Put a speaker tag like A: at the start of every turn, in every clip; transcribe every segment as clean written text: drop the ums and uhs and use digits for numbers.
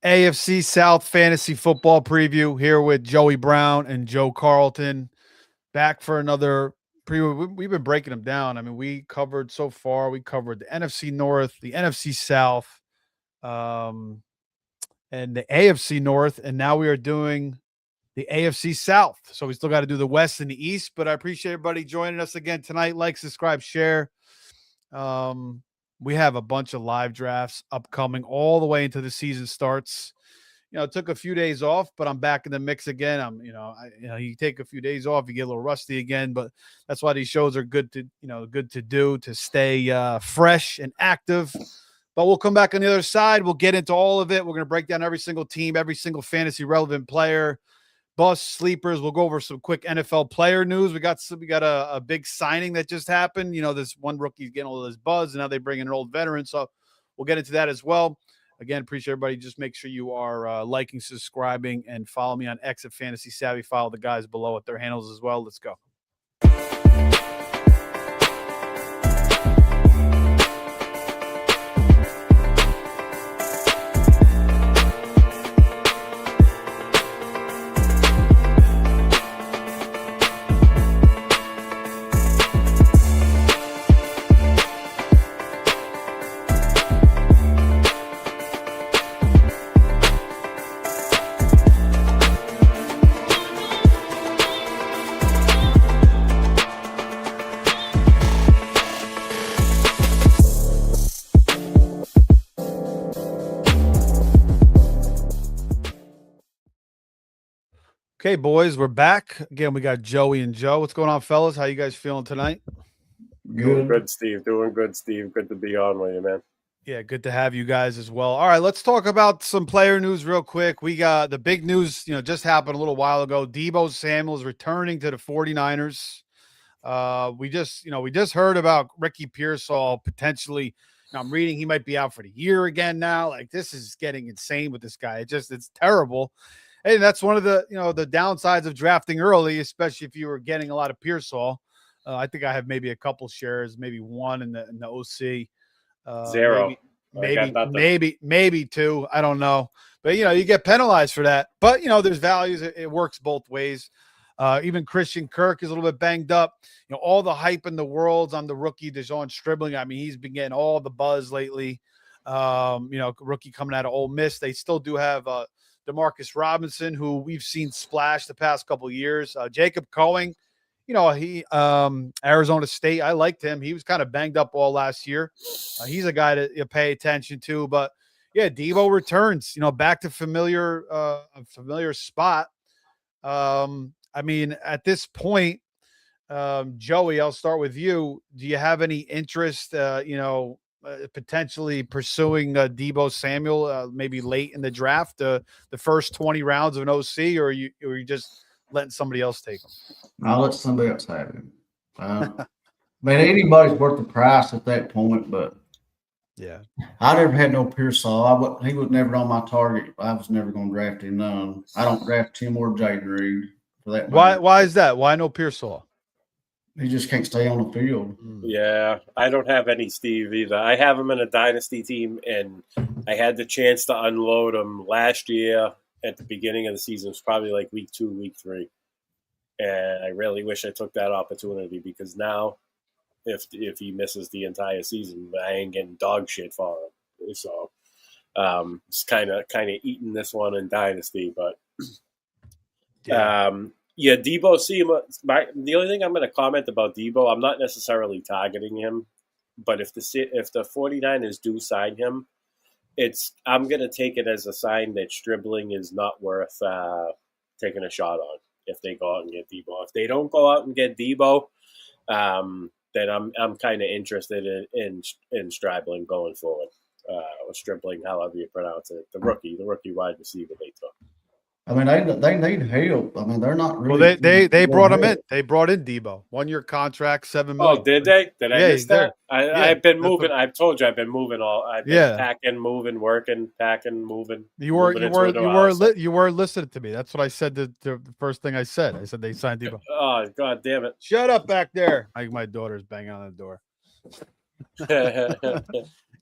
A: AFC South fantasy football preview here with Joey Brown and Joe Carlton. Back for another preview. We've been breaking them down. I mean, we covered so far. We covered the NFC North, the NFC South, and the AFC North, and now we are doing the AFC South. So we still got to do the West and the East. But I appreciate everybody joining us again tonight. Like, subscribe, share. We have a bunch of live drafts upcoming all the way into the season starts. It took a few days off, but I'm back in the mix again. You take a few days off, you get a little rusty again, but that's why these shows are good to do to stay fresh and active. But we'll come back on the other side. We'll get into all of it. We're going to break down every single team, every single fantasy relevant player, bust sleepers. We'll go over some quick NFL player news. We got a big signing that just happened. This one rookie's getting all this buzz, and now they bring in an old veteran. So we'll get into that as well. Again, appreciate everybody. Just make sure you are liking, subscribing, and follow me on X at Fantasy Savvy. Follow the guys below at their handles as well. Let's go. Okay, boys, we're back. Again, we got Joey and Joe. What's going on, fellas? How you guys feeling tonight?
B: Doing good, Steve. Doing good, Steve. Good to be on with you, man.
A: Yeah, good to have you guys as well. All right, let's talk about some player news real quick. We got the big news, just happened a little while ago. Deebo Samuel is returning to the 49ers. We just heard about Ricky Pearsall potentially. I'm reading he might be out for the year again now. Like, this is getting insane with this guy. It's terrible. And that's one of the, the downsides of drafting early, especially if you were getting a lot of Pearsall. I think I have maybe a couple shares, maybe one in the OC.
B: Zero.
A: Maybe two. I don't know. But, you get penalized for that. But, there's values. It works both ways. Even Christian Kirk is a little bit banged up. All the hype in the world's on the rookie, Deshaun Stribling. I mean, he's been getting all the buzz lately. Rookie coming out of Ole Miss. They still do have Demarcus Robinson, who we've seen splash the past couple of years. Jacob Cohen, he Arizona State. I liked him. He was kind of banged up all last year. He's a guy to pay attention to. But yeah, Deebo returns. Back to familiar spot. I mean, at this point, Joey, I'll start with you. Do you have any interest? Potentially pursuing Deebo Samuel maybe late in the draft, the first 20 rounds of an OC, or are you just letting somebody else take him?
C: I'll let somebody else have him. Anybody's worth the price at that point, but
A: yeah,
C: I never had no Pearsall. He was never on my target. I was never going to draft him. None. I don't draft Tim or Jaden Reed for that.
A: Why is that? Why no Pearsall?
C: He just can't stay on the field.
B: Yeah, I don't have any Steve either. I have him in a dynasty team, and I had the chance to unload him last year at the beginning of the season. It was probably like week 2, week 3. And I really wish I took that opportunity, because now if he misses the entire season, I ain't getting dog shit for him. So it's kind of eating this one in dynasty, but yeah, Deebo. The only thing I'm going to comment about Deebo, I'm not necessarily targeting him, but if the 49ers do sign him, I'm going to take it as a sign that Stribling is not worth taking a shot on. If they go out and get Deebo, if they don't go out and get Deebo, then I'm kind of interested in Stribling going forward, or Stribling, however you pronounce it. The rookie wide receiver they took.
C: I mean, they need help. I mean, they're not really.
A: Well, they brought him in. They brought in Deebo, 1-year contract, $7 million.
B: Oh, did they? Did I miss that? I've been moving. I've told you I've been moving I've been packing, moving, working, packing, moving.
A: You were listening to me. That's what I said. The first thing I said they signed Deebo.
B: Oh, God damn it!
A: Shut up back there. My daughter's banging on the door.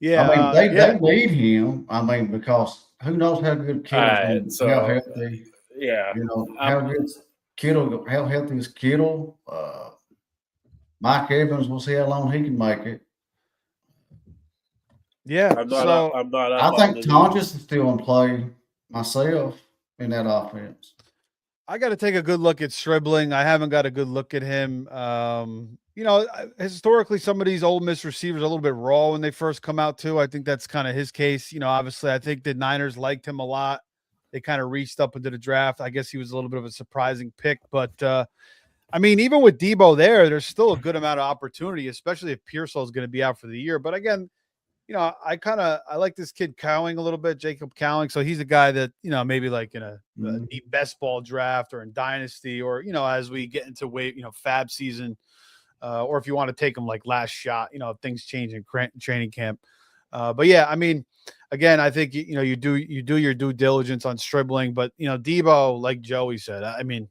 A: Yeah,
C: I mean, they
A: yeah.
C: need him. I mean, because who knows how good
B: All
C: Kittle's
B: right,
C: going to be, how
B: so
C: healthy,
B: yeah,
C: how
B: um,
C: good Kittle, how healthy is Kittle? Mike Evans, we'll see how long he can make it.
A: Yeah.
B: I'm not up.
A: So
B: I'm not up
C: I
B: on
C: think
B: the
C: Tonjes
B: news.
C: is still in play myself in that offense.
A: I got to take a good look at Stribling. I haven't got a good look at him. Historically, some of these Ole Miss receivers are a little bit raw when they first come out too. I think that's kind of his case. Obviously, I think the Niners liked him a lot. They kind of reached up into the draft. I guess he was a little bit of a surprising pick, but I mean, even with Debo there's still a good amount of opportunity, especially if Pearsall is going to be out for the year. But again, I like this kid Cowing a little bit, Jacob Cowing. So he's a guy that, maybe like in a deep best ball draft or in dynasty or, as we get into fab season, or if you want to take him like last shot, if things change in training camp. But yeah, I mean, again, I think, you do your due diligence on Stribling, but Debo, like Joey said, I mean,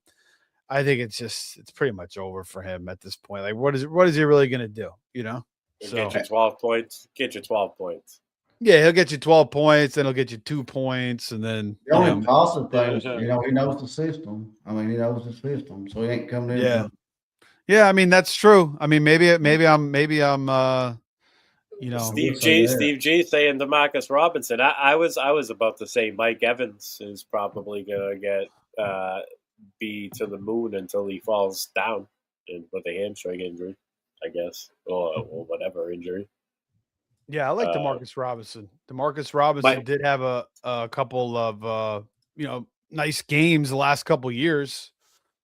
A: I think it's pretty much over for him at this point. Like, what is he really going to do?
B: And
A: So
B: get you 12 points. Get you 12 points.
A: yeah, he'll get you 12 points, then he'll get you 2 points, and then
C: The only positive thing is,
B: Yeah.
C: he knows the system. I mean, he knows the system, so he ain't coming in.
A: yeah, yeah. I mean, that's true. I mean, maybe I'm
B: Steve G saying DeMarcus Robinson. I was about to say Mike Evans is probably gonna get be to the moon until he falls down with a hamstring injury, I guess, or whatever injury.
A: Yeah, I like DeMarcus Robinson. DeMarcus Robinson did have a couple of nice games the last couple years,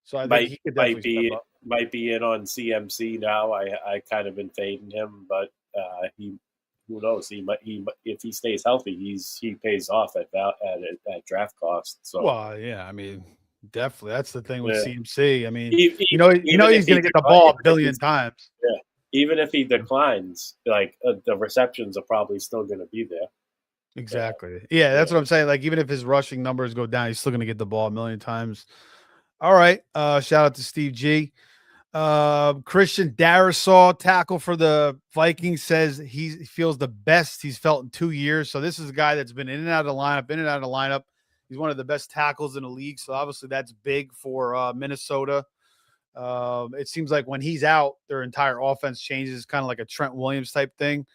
A: so I think he could definitely step up.
B: Might be in on CMC now. I kind of been fading him, but he, who knows? He if he stays healthy, he pays off at draft cost. So
A: well, yeah, I mean, definitely that's the thing with
B: yeah.
A: CMC. I mean,
B: He's
A: going to get the ball a billion times.
B: Yeah, even if he declines, like the receptions are probably still going to be there.
A: Exactly. Yeah, that's what I'm saying. Like, even if his rushing numbers go down, he's still going to get the ball a million times. All right. Shout out to Steve G. Christian Darrisaw, tackle for the Vikings, says he feels the best he's felt in 2 years. So this is a guy that's been in and out of the lineup, He's one of the best tackles in the league. So obviously that's big for Minnesota. It seems like when he's out, their entire offense changes, kind of like a Trent Williams type thing.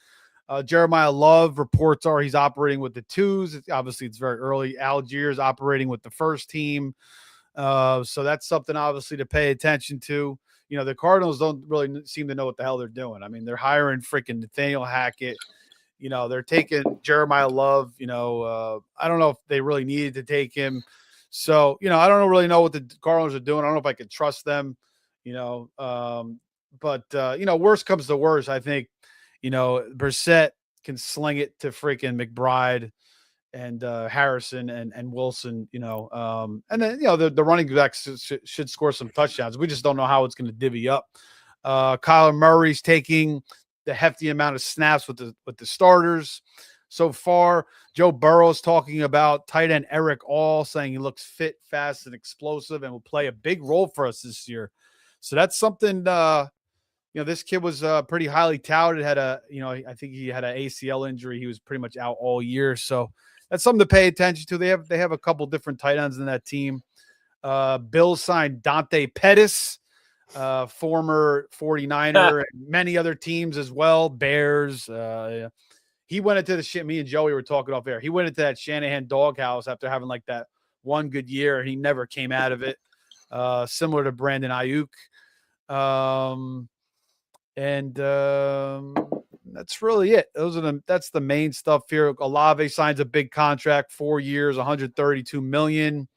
A: Jeremiah Love, reports are he's operating with the twos. Obviously, it's very early. Algiers operating with the first team. So that's something obviously to pay attention to. The Cardinals don't really seem to know what the hell they're doing. I mean, they're hiring freaking Nathaniel Hackett. They're taking Jeremiah Love. I don't know if they really needed to take him. So, I don't really know what the Cardinals are doing. I don't know if I can trust them, but worst comes to worst, I think, Brissett can sling it to freaking McBride and Harrison and Wilson, and then, the running backs should score some touchdowns. We just don't know how it's going to divvy up. Kyler Murray's taking the hefty amount of snaps with the starters so far. Joe Burrow's talking about tight end Eric All, saying he looks fit, fast, and explosive and will play a big role for us this year. So that's something, this kid was pretty highly touted, I think he had an ACL injury. He was pretty much out all year. So that's something to pay attention to. They have a couple different tight ends in that team. Bills signed Dante Pettis, former 49er, and many other teams as well. Bears. He went into the shit. Me and Joey were talking off air. He went into that Shanahan doghouse after having like that one good year, and he never came out of it. Similar to Brandon Ayuk. That's really it. That's the main stuff here. Olave signs a big contract, 4 years, $132 million.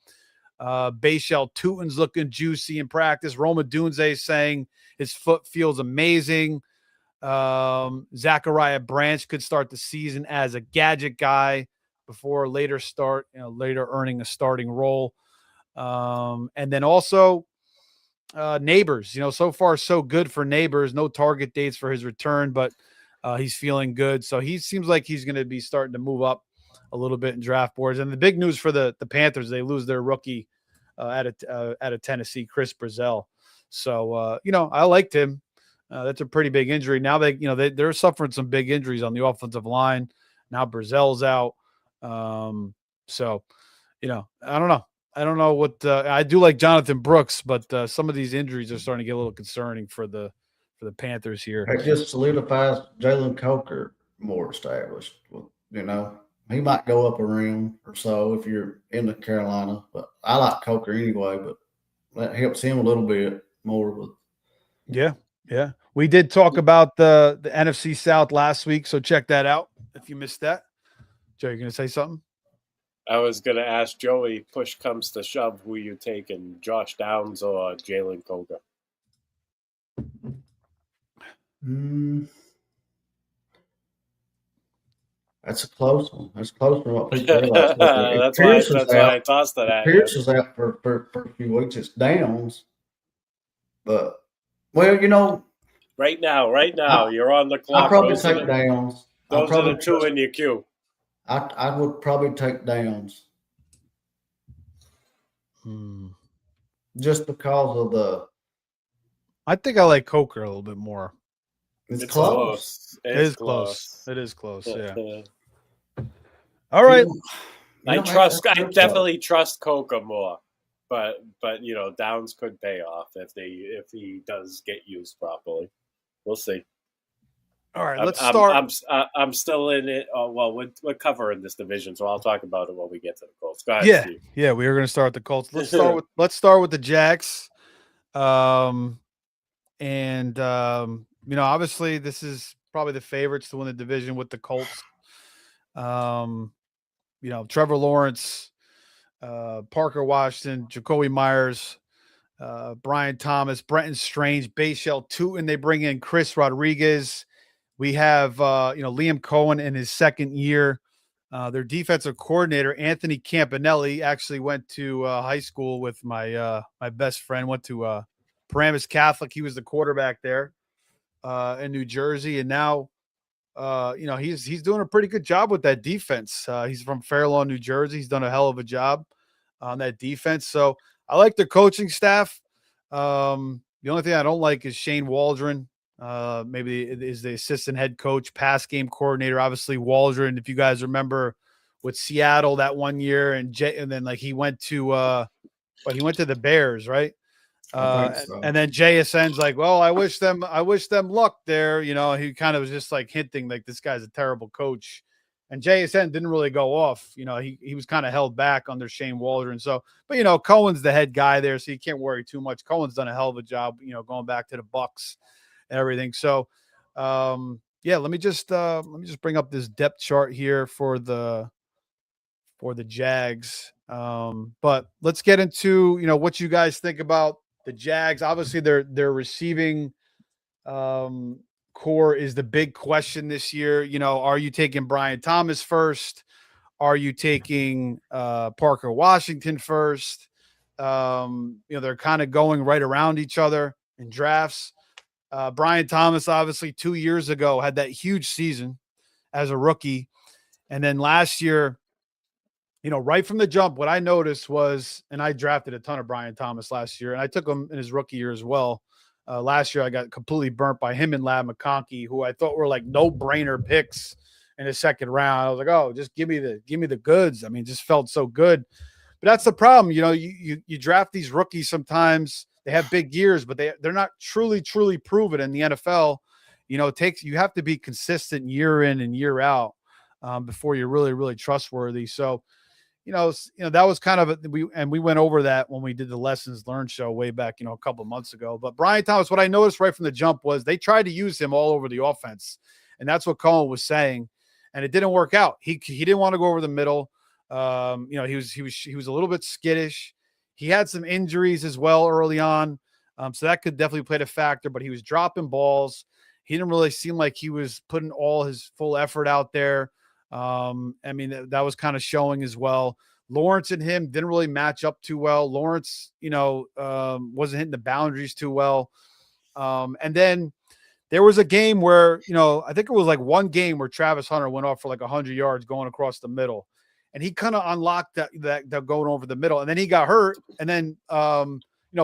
A: Bayshell Tutin's looking juicy in practice. Roma Dunze saying his foot feels amazing. Zachariah Branch could start the season as a gadget guy before later earning a starting role. And then also Neighbors, so far so good for Neighbors. No target dates for his return, but he's feeling good. So he seems like he's going to be starting to move up a little bit in draft boards. And the big news for the Panthers, they lose their rookie out of Tennessee, Chris Brazell. So, I liked him. That's a pretty big injury. Now they're suffering some big injuries on the offensive line. Now Brazel's out. So, I don't know. I don't know what I do like Jonathan Brooks, but some of these injuries are starting to get a little concerning for the Panthers here.
C: It just solidifies Jalen Coker more established. He might go up a round or so if you're in the Carolina, but I like Coker anyway, but that helps him a little bit more. But
A: yeah. We did talk about the NFC South last week, so check that out if you missed that. Joe, you're going to say something?
B: I was going to ask Joey, push comes to shove, who you taking, Josh Downs or Jalen Coker?
C: That's a close one. That's close from what people realize.
B: That's why I tossed it at you.
C: Pierce is out for a few weeks. It's Downs. But,
B: right now, you're on the clock.
C: I'll probably take Downs.
B: Those are the two in your queue.
C: I would probably take Downs. Just because of
A: I think I like Coker a little bit more.
C: It's close.
A: It is close. It is close. Yeah. All right.
B: I definitely trust Coker more, but Downs could pay off if he does get used properly. We'll see.
A: All right, let's start.
B: I'm still in it. Well, we're covering this division, so I'll talk about it when we get to the Colts. Go ahead, Steve.
A: Yeah, we are going to start with the Colts. Let's start with the Jags. Obviously this is probably the favorites to win the division with the Colts. Trevor Lawrence, Parker Washington, Jacoby Myers, Brian Thomas, Brenton Strange, Bayshell Tootin. They bring in Chris Rodriguez. We have, Liam Cohen in his second year. Their defensive coordinator, Anthony Campanelli, actually went to high school with my best friend, went to Paramus Catholic. He was the quarterback there in New Jersey. And now, he's doing a pretty good job with that defense. He's from Fair Lawn, New Jersey. He's done a hell of a job on that defense. So I like the coaching staff. The only thing I don't like is Shane Waldron. Maybe is the assistant head coach, pass game coordinator. Obviously, Waldron, if you guys remember, with Seattle that one year, and then he went to the Bears, right? So. And then JSN's like, well, I wish them luck there. He kind of was just hinting this guy's a terrible coach. And JSN didn't really go off. He was kind of held back under Shane Waldron. So, but Cohen's the head guy there, so you can't worry too much. Cohen's done a hell of a job, going back to the Bucs and everything. So, let me just bring up this depth chart here for the Jags. But let's get into what you guys think about the Jags. Obviously, their receiving core is the big question this year. Are you taking Brian Thomas first? Are you taking Parker Washington first? They're kind of going right around each other in drafts. Brian Thomas, obviously, 2 years ago, had that huge season as a rookie. And then last year, right from the jump, what I noticed was, and I drafted a ton of Brian Thomas last year, and I took him in his rookie year as well. Last year, I got completely burnt by him and Ladd McConkey, who I thought were no-brainer picks in the second round. I was like, oh, just give me the goods. I mean, it just felt so good. But that's the problem. You draft these rookies sometimes. They have big years, but they're not truly proven in the NFL. You have to be consistent year in and year out before you're really, really trustworthy. So, that was kind of we went over that when we did the Lessons Learned show way back, a couple of months ago. But Brian Thomas, what I noticed right from the jump was they tried to use him all over the offense, and that's what Cohen was saying, and it didn't work out. He didn't want to go over the middle. He was a little bit skittish. He had some injuries as well early on, so that could definitely play a factor. But he was dropping balls. He didn't really seem like he was putting all his full effort out there. That was kind of showing as well. Lawrence and him didn't really match up too well. Lawrence, wasn't hitting the boundaries too well. And then there was a game where, I think it was one game where Travis Hunter went off for 100 yards going across the middle. And he kind of unlocked that going over the middle. And then he got hurt. And then,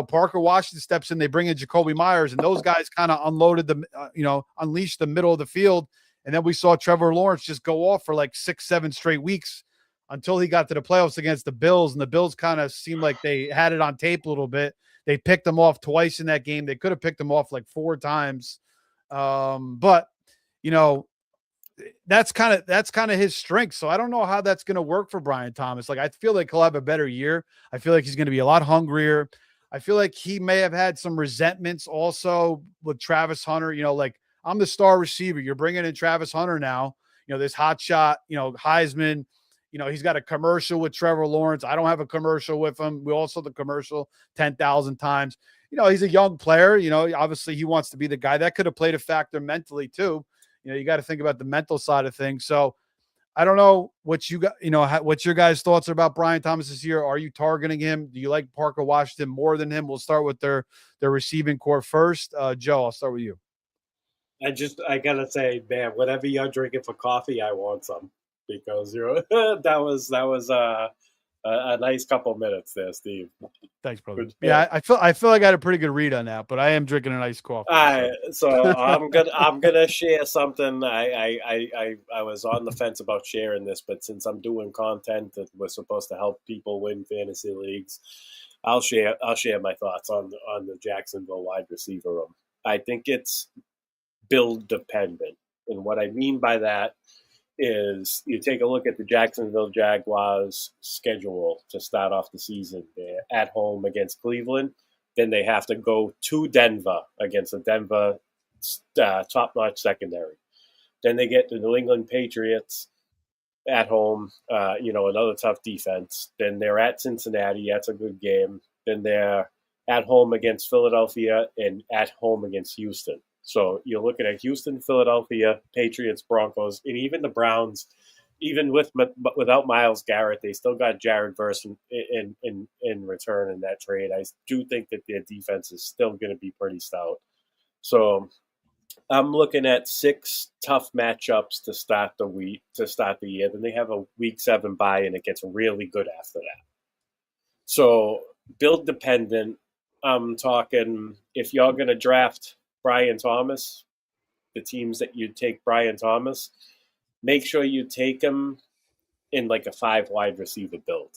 A: Parker Washington steps in, they bring in Jacoby Myers, and those guys kind of unleashed the middle of the field. And then we saw Trevor Lawrence just go off for like 6-7 straight weeks until he got to the playoffs against the Bills. And the Bills kind of seemed like they had it on tape a little bit. They picked them off twice in that game. They could have picked them off like 4 times. But that's kind of his strength. So I don't know how that's going to work for Brian Thomas. Like, I feel like he'll have a better year. I feel like he's going to be a lot hungrier. I feel like he may have had some resentments also with Travis Hunter. Like, I'm the star receiver. You're bringing in Travis Hunter now. This hot shot, Heisman. He's got a commercial with Trevor Lawrence. I don't have a commercial with him. We also the commercial 10,000 times. He's a young player. Obviously he wants to be the guy. That could have played a factor mentally too. You got to think about the mental side of things. So I don't know what you got, what's your guys' thoughts about Brian Thomas this year? Are you targeting him? Do you like Parker Washington more than him? We'll start with their receiving core first. Joe, I'll start with you.
B: I gotta say, man, whatever you're drinking for coffee, I want some, because that was a nice couple minutes there, Steve.
A: Thanks, brother. Yeah, I feel like I had a pretty good read on that, but I am drinking a nice coffee.
B: So I'm gonna share something. I was on the fence about sharing this, but since I'm doing content that was supposed to help people win fantasy leagues, I'll share my thoughts on the Jacksonville wide receiver room. I think it's build dependent, and what I mean by that is you take a look at the Jacksonville Jaguars schedule to start off the season. They're at home against Cleveland. Then they have to go to Denver against the Denver top-notch secondary. Then they get the New England Patriots at home, another tough defense. Then they're at Cincinnati. That's a good game. Then they're at home against Philadelphia and at home against Houston. So you're looking at Houston, Philadelphia, Patriots, Broncos, and even the Browns. Even without Myles Garrett, they still got Jared Verse in return in that trade. I do think that their defense is still going to be pretty stout. So I'm looking at 6 tough matchups to start the year. Then they have a Week 7 bye, and it gets really good after that. So build dependent. I'm talking, if you're going to draft Brian Thomas, the teams that you take Brian Thomas, make sure you take him in like a 5 wide receiver build.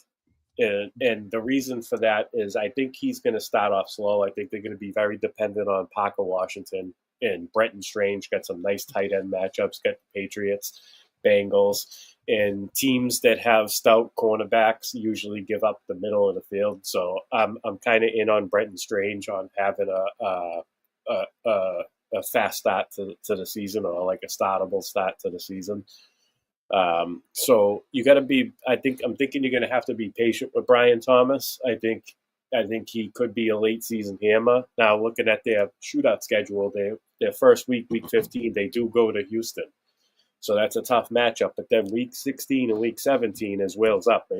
B: And the reason for that is I think he's going to start off slow. I think they're going to be very dependent on Parker Washington and Brenton Strange. Got some nice tight end matchups, got the Patriots, Bengals, and teams that have stout cornerbacks usually give up the middle of the field. So I'm kind of in on Brenton Strange on having a fast start to the season, or like a startable start to the season. So you got to be. I'm thinking you're going to have to be patient with Brian Thomas. I think he could be a late season hammer. Now, looking at their shootout schedule, their first week 15, they do go to Houston, so that's a tough matchup. But then week 16 and week 17 is wheels up.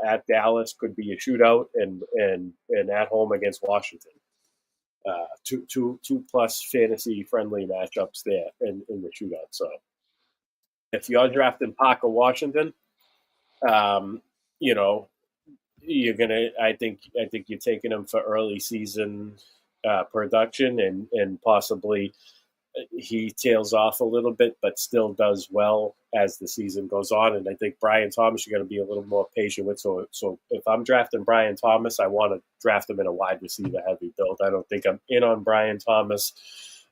B: At Dallas could be a shootout, and at home against Washington. 2 plus fantasy friendly matchups there in the shootout. So if you're drafting Parker Washington, you're gonna. I think you're taking him for early season production, and possibly he tails off a little bit, but still does well as the season goes on. And I think Brian Thomas, you're going to be a little more patient with. So if I'm drafting Brian Thomas, I want to draft him in a wide receiver heavy build. I don't think I'm in on Brian Thomas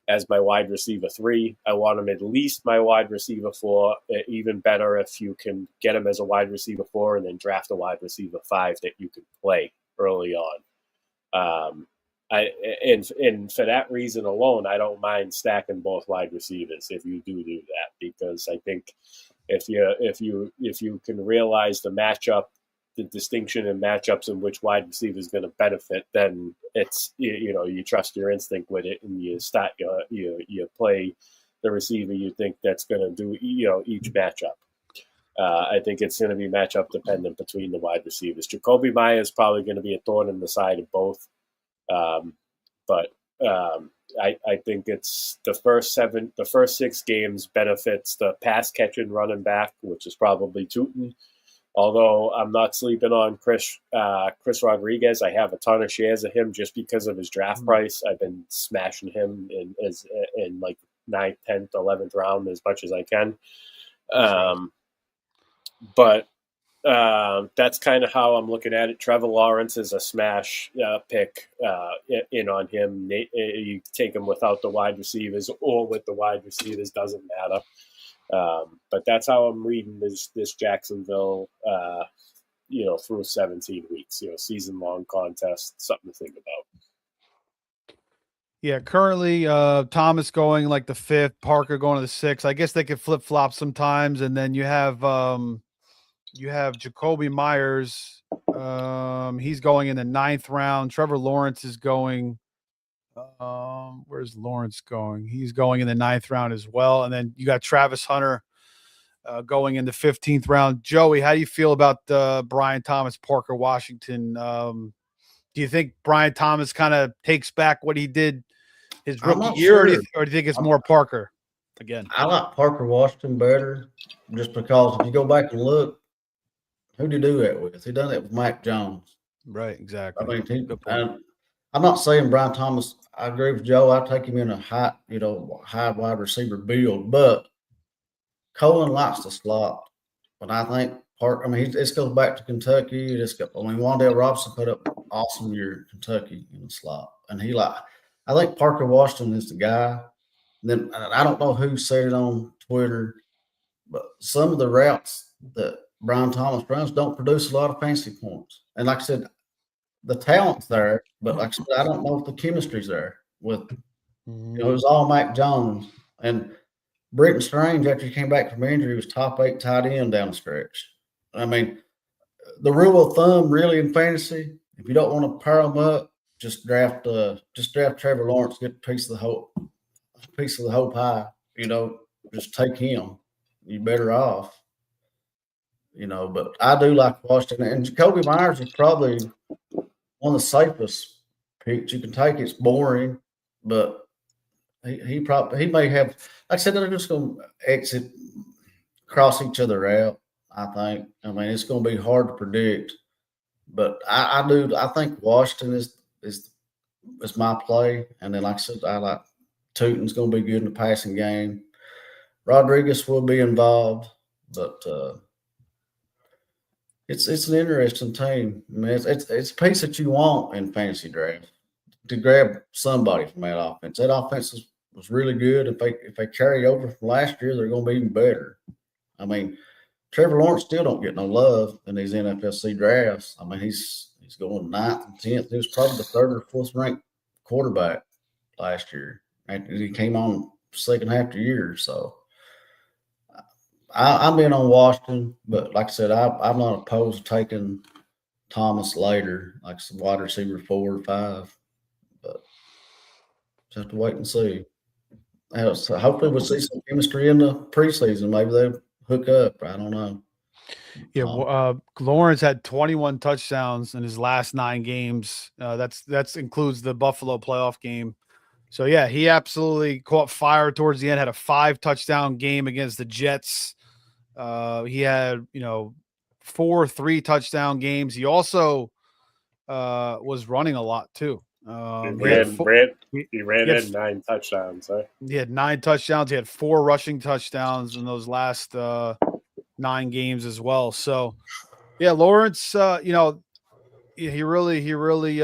B: as my wide receiver 3. I want him at least my wide receiver 4. Even better if you can get him as a wide receiver 4 and then draft a wide receiver 5 that you can play early on. And for that reason alone, I don't mind stacking both wide receivers if you do that, because I think if you can realize the matchup, the distinction in matchups in which wide receiver is going to benefit, then it's you trust your instinct with it, and you start you play the receiver you think that's going to do each matchup. I think it's going to be matchup dependent between the wide receivers. Jacoby Myers is probably going to be a thorn in the side of both. But I think it's the first 6 games benefits the pass catching running back, which is probably Tootin. Although I'm not sleeping on Chris Rodriguez, I have a ton of shares of him just because of his draft price. I've been smashing him in like 9th, 10th, 11th round as much as I can. But that's kind of how I'm looking at it. Trevor Lawrence is a smash pick in on him. You take him without the wide receivers or with the wide receivers, doesn't matter. But that's how I'm reading this Jacksonville, through 17 weeks, season-long contest, something to think about.
A: Yeah, currently Thomas going like the 5th, Parker going to the 6th. I guess they could flip-flop sometimes, and then you have Jacoby Myers. He's going in the 9th round. Trevor Lawrence is going where's Lawrence going? He's going in the 9th round as well. And then you got Travis Hunter going in the 15th round. Joey, how do you feel about Brian Thomas, Parker Washington? Do you think Brian Thomas kind of takes back what he did his rookie year, or do you think it's more Parker again?
C: I like Parker Washington better just because if you go back and look, who did he do that with? He done it with Mac Jones.
A: Right, exactly.
C: I mean, I'm not saying Brian Thomas. I agree with Joe. I take him in a high wide receiver build, but Cohen likes the slot. But I think this goes back to Kentucky. Wan'Dale Robinson put up an awesome year in Kentucky in the slot, and I think Parker Washington is the guy. And then I don't know who said it on Twitter, but some of the routes that Brian Thomas runs don't produce a lot of fantasy points. And like I said, the talent's there, but like I said, I don't know if the chemistry's there with, it was all Mac Jones. And Britton Strange, after he came back from injury, was top 8 tight end down the stretch. I mean, the rule of thumb really in fantasy, if you don't want to pair them up, just draft Trevor Lawrence, get a piece of the whole pie, just take him. You're better off. But I do like Washington. And Jacoby Myers is probably one of the safest picks you can take. It's boring, but he may have, like I said, they're just going to cross each other out, I think. I mean, it's going to be hard to predict. But I think Washington is my play. And then, like I said, I like Tootin's going to be good in the passing game. Rodriguez will be involved, but it's an interesting team. I mean, it's a piece that you want in fantasy draft to grab somebody from that offense. That offense was really good. If they carry over from last year, they're going to be even better. I mean, Trevor Lawrence still don't get no love in these NFFC drafts. I mean, he's going 9th and 10th. He was probably the 3rd or 4th ranked quarterback last year. And he came on second half of the year, so. I'm in on Washington, but like I said, I'm not opposed to taking Thomas later, like some wide receiver 4 or 5. But just have to wait and see. So hopefully we'll see some chemistry in the preseason. Maybe they'll hook up. I don't know.
A: Yeah, Lawrence had 21 touchdowns in his last 9 games. That's includes the Buffalo playoff game. So yeah, he absolutely caught fire towards the end. Had a 5-touchdown game against the Jets. He had 4 3-touchdown games. He also was running a lot too.
B: He ran in 9 touchdowns. Huh?
A: He had 9 touchdowns. He had 4 rushing touchdowns in those last 9 games as well. So yeah, Lawrence, he really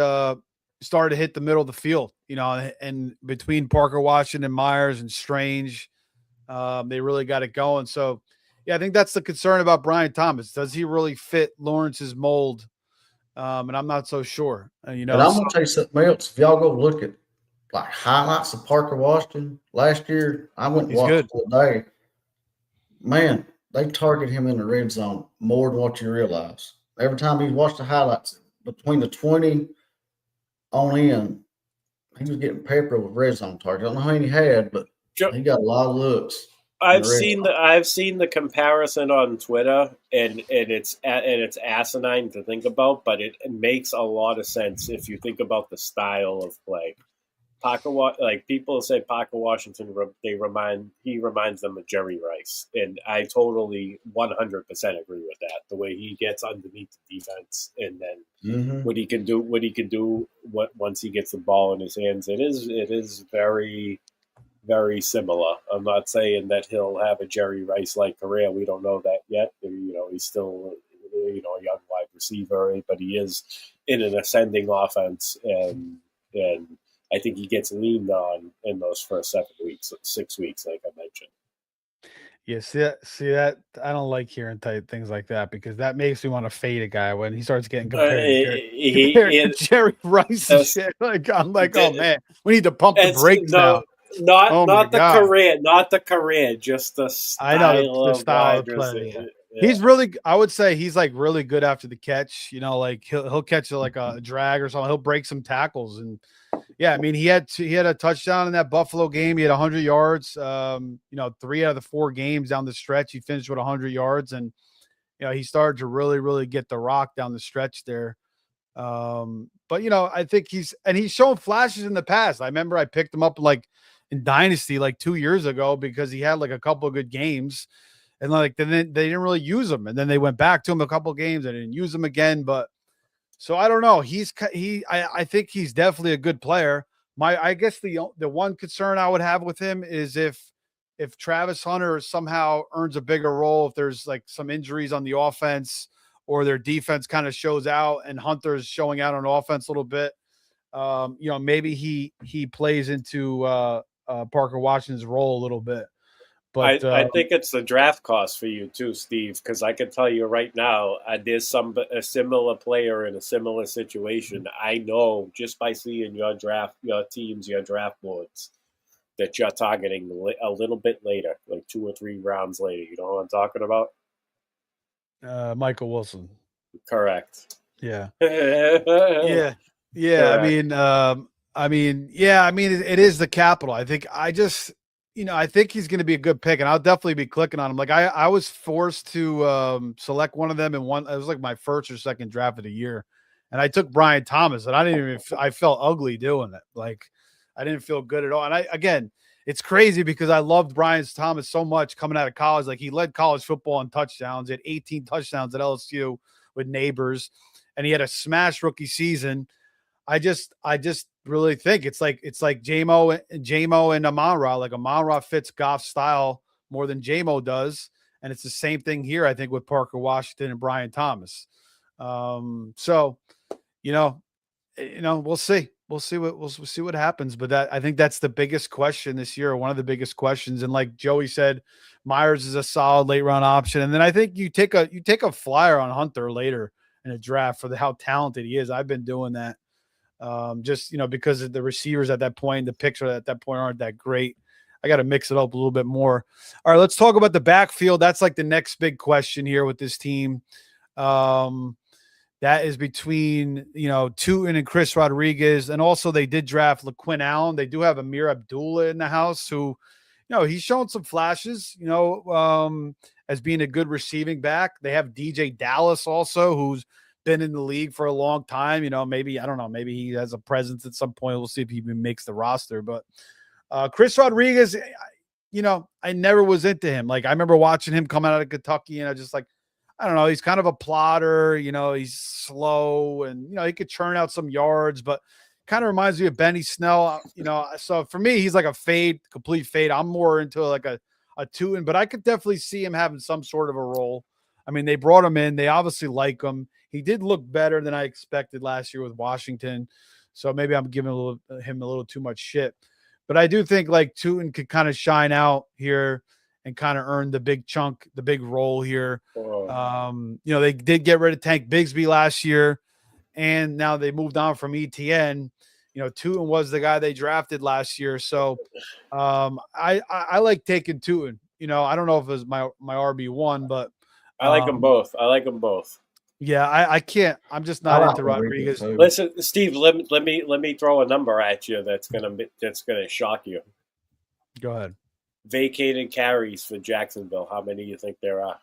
A: started to hit the middle of the field, and between Parker Washington and Myers and Strange, they really got it going. So yeah, I think that's the concern about Brian Thomas. Does he really fit Lawrence's mold? And I'm not so sure. And I'm
C: going to tell you something else. If y'all go look at like highlights of Parker Washington last year, I went and watched it today. Man, they target him in the red zone more than what you realize. Every time he watched the highlights, between the 20 on in, he was getting peppered with red zone targets. I don't know how many he had, but he got a lot of looks.
B: I've seen the comparison on Twitter, and it's asinine to think about, but it makes a lot of sense if you think about the style of play. like people say Parker Washington, he reminds them of Jerry Rice, and I totally 100% agree with that. The way he gets underneath the defense, and then what he can do once he gets the ball in his hands, it is very, very similar. I'm not saying that he'll have a Jerry Rice like career. We don't know that yet. He's still a young wide receiver, but he is in an ascending offense, and I think he gets leaned on in those first 6 weeks, like I mentioned.
A: Yeah, see that I don't like hearing things like that because that makes me want to fade a guy when he starts getting compared to Jerry Rice and shit. Like I'm like, oh man, we need to pump the brakes now.
B: Not the career, just the style.
A: I know the style of play. Yeah. He's really, I would say he's like really good after the catch. Like he'll catch like a drag or something. He'll break some tackles, and yeah, I mean he had a touchdown in that Buffalo game. He had 100 yards. 3 out of the 4 games down the stretch, he finished with 100 yards, and he started to really, really get the rock down the stretch there. But I think he's shown flashes in the past. I remember I picked him up like in Dynasty like 2 years ago because he had like a couple of good games, and like then they didn't really use him, and then they went back to him a couple of games and didn't use him again. But so I don't know. I think he's definitely a good player. I guess the one concern I would have with him is if Travis Hunter somehow earns a bigger role, if there's like some injuries on the offense or their defense kind of shows out and Hunter's showing out on offense a little bit. Maybe he plays into Parker Washington's role a little bit. But
B: I think it's the draft cost for you too, Steve, because I can tell you right now, there's a similar player in a similar situation. I know just by seeing your draft boards, that you're targeting a little bit later, like 2 or 3 rounds later. You know what I'm talking about?
A: Michael Wilson.
B: Correct.
A: Yeah. Yeah. Correct. It is the capital. I think I think he's going to be a good pick, and I'll definitely be clicking on him. Like I was forced to select one of them in one. It was like my first or second draft of the year, and I took Brian Thomas, and I felt ugly doing it. Like I didn't feel good at all. And it's crazy because I loved Brian Thomas so much coming out of college. Like he led college football in touchdowns. He had 18 touchdowns at LSU with Neighbors, and he had a smash rookie season. I just really think it's like J-Mo and Amon-Ra. Like Amon-Ra fits Goff's style more than J-Mo does, and it's the same thing here. I think with Parker Washington and Brian Thomas. So we'll see. We'll see what happens. But I think that's the biggest question this year, one of the biggest questions. And like Joey said, Myers is a solid late round option, and then I think you take a flyer on Hunter later in a draft for how talented he is. I've been doing that. Because of the receivers at that point, the picks at that point aren't that great. I got to mix it up a little bit more. All right, let's talk about the backfield. That's like the next big question here with this team. That is between, Tootin and Chris Rodriguez. And also they did draft LaQuinn Allen. They do have Amir Abdullah in the house who, he's shown some flashes, as being a good receiving back. They have DJ Dallas also, who's been in the league for a long time. Maybe he has a presence at some point. We'll see if he even makes the roster. But Chris Rodriguez, I never was into him. Like I remember watching him come out of Kentucky, and I just like, I don't know. He's kind of a plodder. He's slow, and he could churn out some yards, but kind of reminds me of Benny Snell. So for me, he's like a complete fade. I'm more into like a 2, but I could definitely see him having some sort of a role. I mean, they brought him in. They obviously like him. He did look better than I expected last year with Washington. So maybe I'm giving him a little too much shit. But I do think like Tootin could kind of shine out here and kind of earn the big role here. They did get rid of Tank Bigsby last year, and now they moved on from ETN. Tootin was the guy they drafted last year. So I like taking Tootin. I don't know if it was my RB1, but
B: I like them both.
A: Yeah, I can't. I'm just not into Rodriguez.
B: Listen, Steve, let me throw a number at you that's gonna shock you.
A: Go ahead.
B: Vacated carries for Jacksonville. How many do you think there are?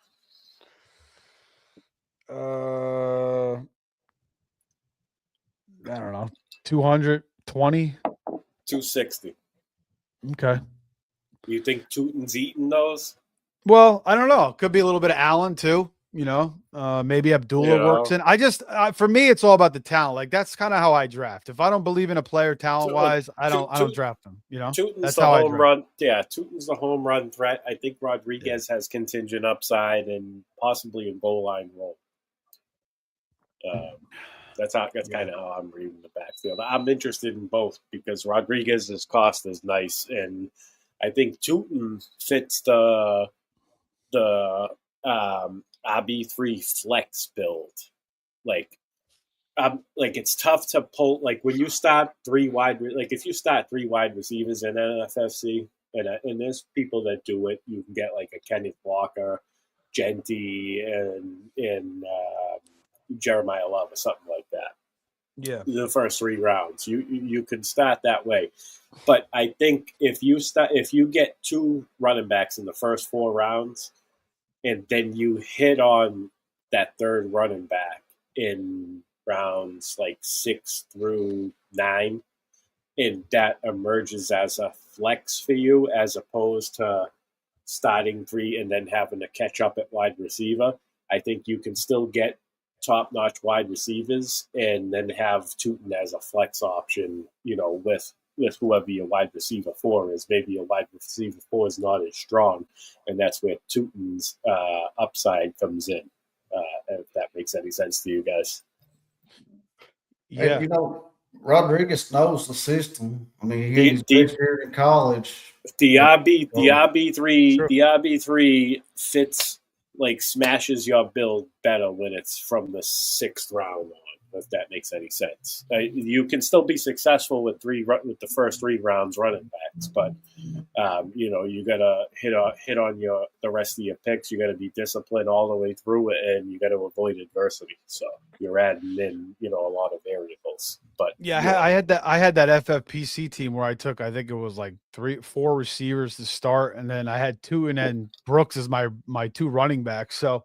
A: I don't know. 220.
B: 260.
A: Okay.
B: You think Tootin's eating those?
A: Well, I don't know. Could be a little bit of Allen too. Maybe Abdullah works in. For me, it's all about the talent. Like that's kind of how I draft. If I don't believe in a player talent wise, I don't draft them.
B: Tootin's
A: that's
B: the
A: how
B: home
A: I
B: run. Yeah, Tootin's the home run threat. I think Rodriguez has contingent upside and possibly a goal line role. That's kind of how I'm reading the backfield. I'm interested in both because Rodriguez's cost is nice, and I think Tootin fits the RB3 flex build. Like it's tough to pull. Like when you start if you start 3 wide receivers in NFFC, and there's people that do it, you can get like a Kenneth Walker, Genty, and Jeremiah Love or something like that.
A: Yeah,
B: the first 3 rounds, you can start that way. But I think if you get 2 running backs in the first 4 rounds, and then you hit on that 3rd running back in rounds like 6 through 9, and that emerges as a flex for you as opposed to starting 3 and then having to catch up at wide receiver, I think you can still get top-notch wide receivers and then have Tootin as a flex option, with whoever your wide receiver 4 is. Maybe your wide receiver 4 is not as strong, and that's where Tootin's upside comes in, if that makes any sense to you guys.
C: Yeah. And, Rodriguez knows the system. I mean, he had his best year in college.
B: The RB3 fits, like, smashes your build better when it's from the 6th round on, if that makes any sense. You can still be successful with the first 3 rounds running backs, but you gotta hit on the rest of your picks. You gotta be disciplined all the way through it, and you gotta avoid adversity. So you're adding in a lot of variables. But
A: I had that FFPC team where I took, I think it was like 4 receivers to start, and then I had 2, and then Brooks is my 2 running backs. So.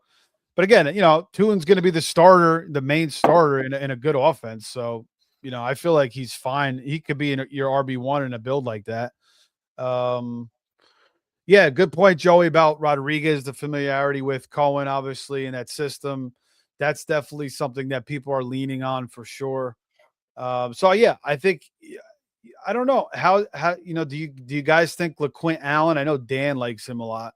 A: But again, Tootin's going to be the starter, the main starter in a good offense. So, I feel like he's fine. He could be your RB1 in a build like that. Yeah, good point, Joey, about Rodriguez, the familiarity with Cohen, obviously, in that system. That's definitely something that people are leaning on for sure. So, yeah, I think I don't know how do you guys think LaQuint Allen? I know Dan likes him a lot.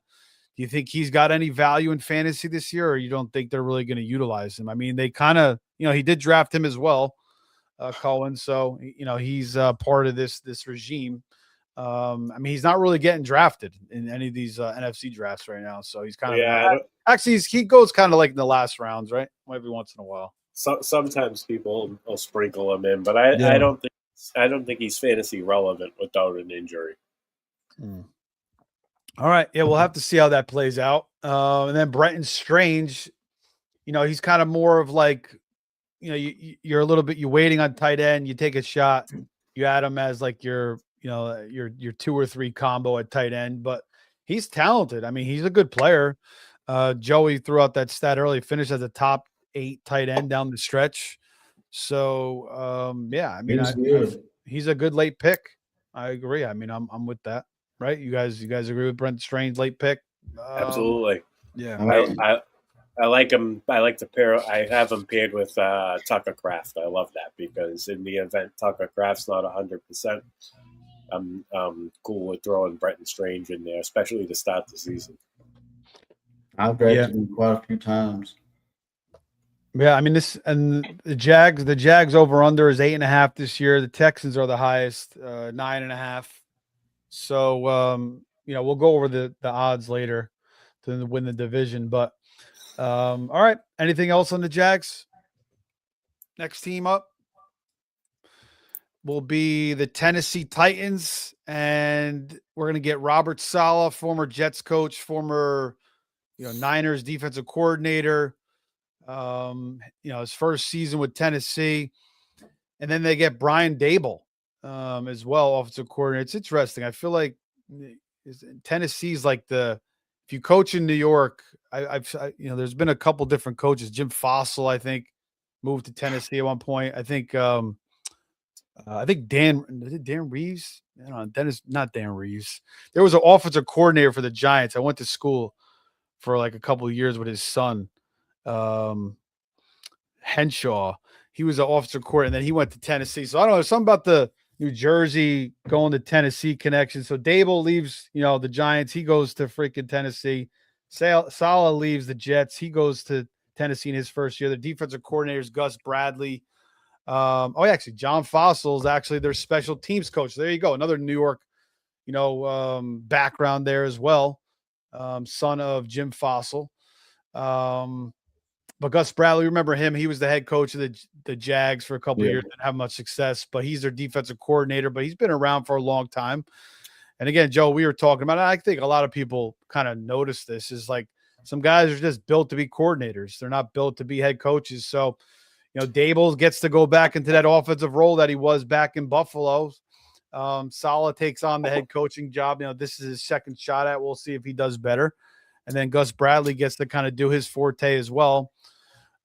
A: Do you think he's got any value in fantasy this year, or you don't think they're really going to utilize him? I mean, they kind of, he did draft him as well, Cohen. So, he's part of this regime. I mean, he's not really getting drafted in any of these NFC drafts right now. So he's kind of actually he goes kind of like in the last rounds, right? Every once in a while.
B: So sometimes people will sprinkle him in, but I don't think he's fantasy relevant without an injury.
A: All right. Yeah, we'll have to see how that plays out. And then Brenton Strange, he's kind of more of like, you're a little bit, you're waiting on tight end. You take a shot. You add him as like your 2 or 3 combo at tight end. But he's talented. I mean, he's a good player. Joey threw out that stat early, finished as a top 8 tight end down the stretch. So, yeah, I mean, he's a good late pick. I agree. I mean, I'm with that. Right? You guys agree with Brent Strange late pick?
B: Absolutely.
A: Yeah.
B: I like him. I like to pair. I have him paired with Tucker Kraft. I love that because in the event Tucker Kraft's not 100%, I'm cool with throwing Brenton Strange in there, especially to start the season.
C: I've drafted him quite a few times.
A: Yeah, I mean the Jags over under is 8.5 this year. The Texans are the highest, 9.5. So, we'll go over the odds later to win the division. But, all right. Anything else on the Jags? Next team up will be the Tennessee Titans. And we're going to get Robert Saleh, former Jets coach, former, Niners defensive coordinator. His first season with Tennessee. And then they get Brian Dable. As well, offensive coordinator. It's interesting. I feel like Tennessee's like if you coach in New York, there's been a couple different coaches. Jim Fossil, I think, moved to Tennessee at one point. I think I think is it Dan Reeves? No, Dennis, not Dan Reeves. There was an offensive coordinator for the Giants. I went to school for like a couple of years with his son, um, Henshaw. He was an offensive coordinator, and then he went to Tennessee. So I don't know, something about the New Jersey going to Tennessee connection. So Dable leaves, the Giants. He goes to freaking Tennessee. Saleh leaves the Jets. He goes to Tennessee in his first year. The defensive coordinator is Gus Bradley. Actually, John Fossil is actually their special teams coach. There you go. Another New York, background there as well. Son of Jim Fossil. But Gus Bradley, remember him? He was the head coach of the Jags for a couple of years. Didn't have much success, but he's their defensive coordinator. But he's been around for a long time. And again, Joe, we were talking about it. I think a lot of people kind of notice this is like some guys are just built to be coordinators. They're not built to be head coaches. So, Dable gets to go back into that offensive role that he was back in Buffalo. Saleh takes on the head coaching job. This is his second shot at. We'll see if he does better. And then Gus Bradley gets to kind of do his forte as well.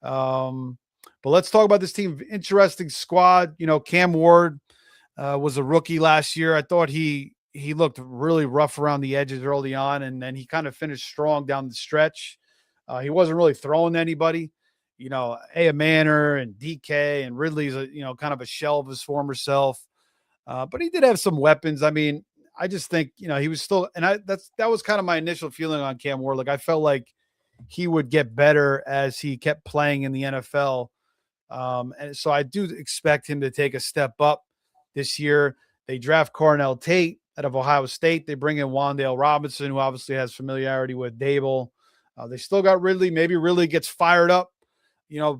A: But let's talk about this team. Interesting squad. Cam Ward was a rookie last year. I thought he looked really rough around the edges early on, and then he kind of finished strong down the stretch. He wasn't really throwing to anybody. A Manor and DK and Ridley's kind of a shell of his former self. But he did have some weapons. I mean, I just think, he was still, and that was kind of my initial feeling on Cam Ward. Like I felt like he would get better as he kept playing in the NFL. And so I do expect him to take a step up this year. They draft Cornell Tate out of Ohio State. They bring in Wan'Dale Robinson, who obviously has familiarity with Dable. They still got Ridley. Maybe Ridley gets fired up,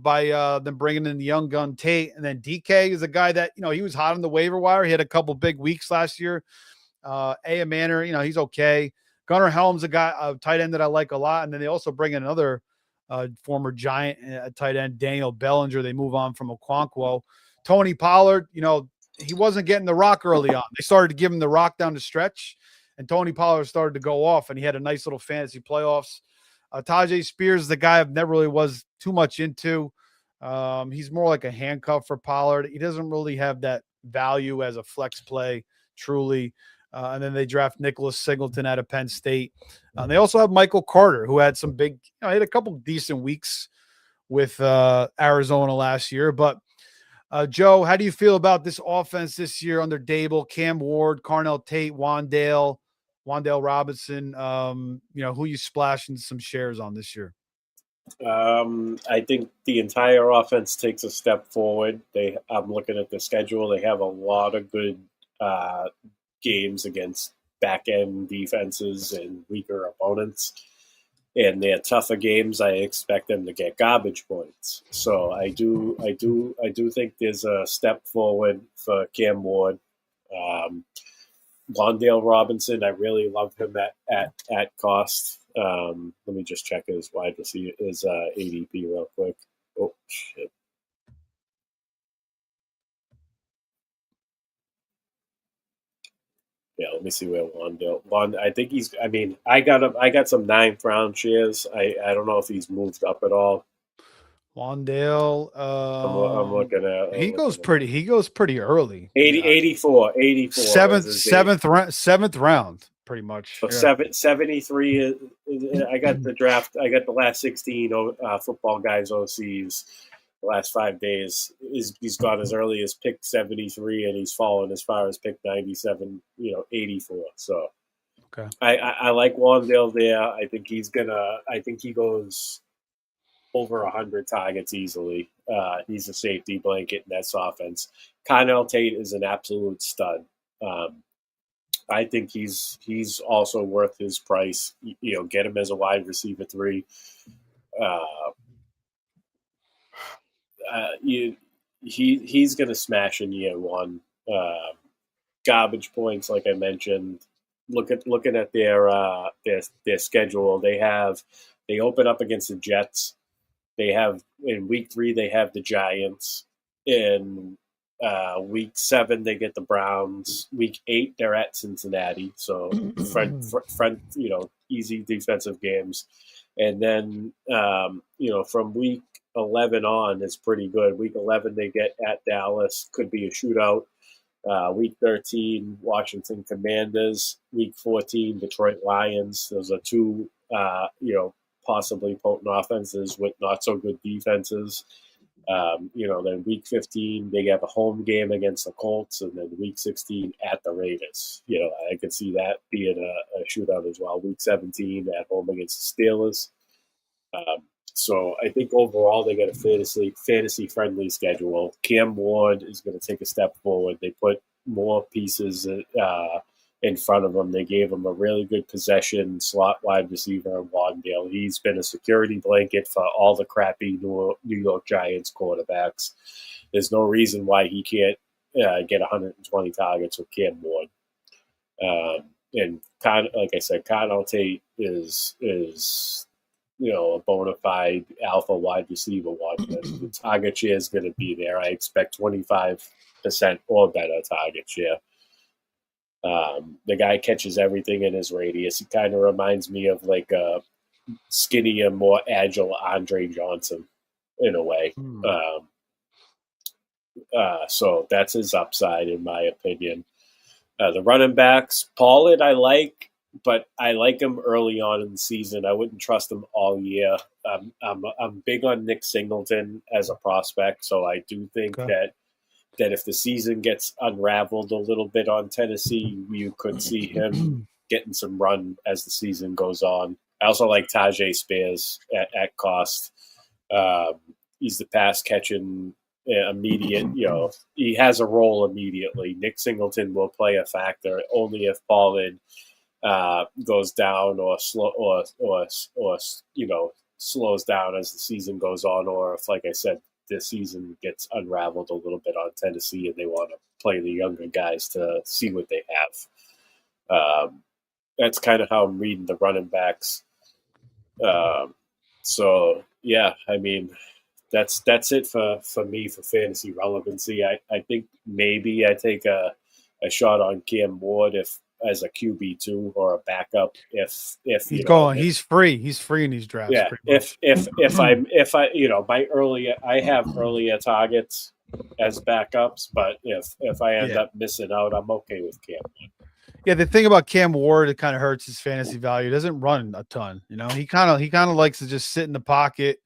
A: by them bringing in the young gun Tate. And then DK is a guy that, he was hot on the waiver wire. He had a couple big weeks last year. A Manor, he's okay. Gunnar Helm's a tight end that I like a lot. And then they also bring in another former Giant tight end, Daniel Bellinger. They move on from Okonkwo. Tony Pollard, he wasn't getting the rock early on. They started to give him the rock down the stretch, and Tony Pollard started to go off, and he had a nice little fantasy playoffs. Tajay Spears is the guy I've never really was too much into. He's more like a handcuff for Pollard. He doesn't really have that value as a flex play, truly. And then they draft Nicholas Singleton out of Penn State. They also have Michael Carter, who had some big, he had a couple decent weeks with Arizona last year. But Joe, how do you feel about this offense this year under Dable, Cam Ward, Cornell Tate, Wan'Dale Robinson? Who you splashing some shares on this year?
B: I think the entire offense takes a step forward. I'm looking at the schedule. They have a lot of good games against back-end defenses and weaker opponents. And they're tougher games. I expect them to get garbage points. So I do think there's a step forward for Cam Ward. Wan'Dale Robinson, I really love him at cost. Let me just check his wide receiver, his ADP real quick. Oh shit. Yeah, let me see where Wan'Dale. I think he's. I mean, I got some 9th round shares. I don't know if he's moved up at all.
A: Wan'Dale.
B: I'm looking at.
A: He goes pretty early.
B: 84.
A: Seventh round, pretty much.
B: So 73. I got the draft. I got the last 16 football guys OCs. The last 5 days, he's gone as early as pick 73, and he's fallen as far as pick 97. 84. So,
A: okay,
B: I like Wan'Dale there. I think he goes over 100 targets easily. He's a safety blanket in that offense. Cornell Tate is an absolute stud. I think he's also worth his price. Get him as a wide receiver 3. He's going to smash in year one. Garbage points, like I mentioned. Looking at their schedule, they open up against the Jets. They have in week 3 they have the Giants. In week 7 they get the Browns. Week 8 they're at Cincinnati. So front easy defensive games. And then from week 11 on is pretty good. Week 11 they get at Dallas, could be a shootout. Week 13, Washington Commanders. Week 14, Detroit Lions. Those are two, possibly potent offenses with not so good defenses. Then week 15, they have a home game against the Colts, and then week 16 at the Raiders. I could see that being a shootout as well. Week 17 at home against the Steelers. So I think overall they got a fantasy friendly schedule. Cam Ward is going to take a step forward. They put more pieces in front of him. They gave him a really good possession slot wide receiver in Wandale. He's been a security blanket for all the crappy New York Giants quarterbacks. There's no reason why he can't get 120 targets with Cam Ward. And like I said, Connell Tate is a bona fide alpha wide receiver one. The target share is going to be there. I expect 25% or better target share. The guy catches everything in his radius. He kind of reminds me of like a skinnier, more agile Andre Johnson in a way. So that's his upside, in my opinion. The running backs, Pollard, I like, but I like him early on in the season. I wouldn't trust him all year. I'm big on Nick Singleton as a prospect, so I do think that if the season gets unraveled a little bit on Tennessee, you could see him getting some run as the season goes on. I also like Tajay Spears at cost. He's the pass catching immediate. He has a role immediately. Nick Singleton will play a factor only if Pollard goes down or slows down as the season goes on, or if, like I said, the season gets unraveled a little bit on Tennessee and they want to play the younger guys to see what they have. That's kind of how I'm reading the running backs. So yeah, I mean, that's it for me for fantasy relevancy. I think maybe I take a shot on Cam Ward as a QB2 or a backup if
A: he's free in these drafts.
B: Yeah, I have earlier targets as backups, but if I end up missing out, I'm okay with Cam Ward.
A: Yeah, the thing about Cam Ward, it kind of hurts his fantasy value. He doesn't run a ton, He kind of likes to just sit in the pocket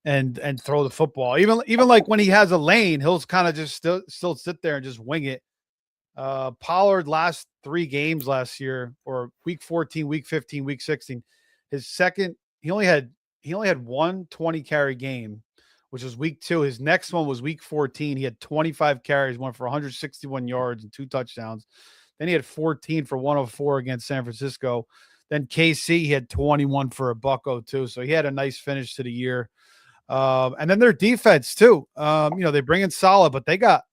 A: and throw the football. Even like when he has a lane, he'll kind of just still sit there and just wing it. Pollard last 3 games last year, or week 14, week 15, week 16, his second, he only had 1 20 carry game, which was week 2. His next one was week 14. He had 25 carries, went for 161 yards and 2 touchdowns. Then he had 14 for 104 against San Francisco. Then KC, he had 21 for $102. So he had a nice finish to the year. And then their defense too. They bring in Salah, but they got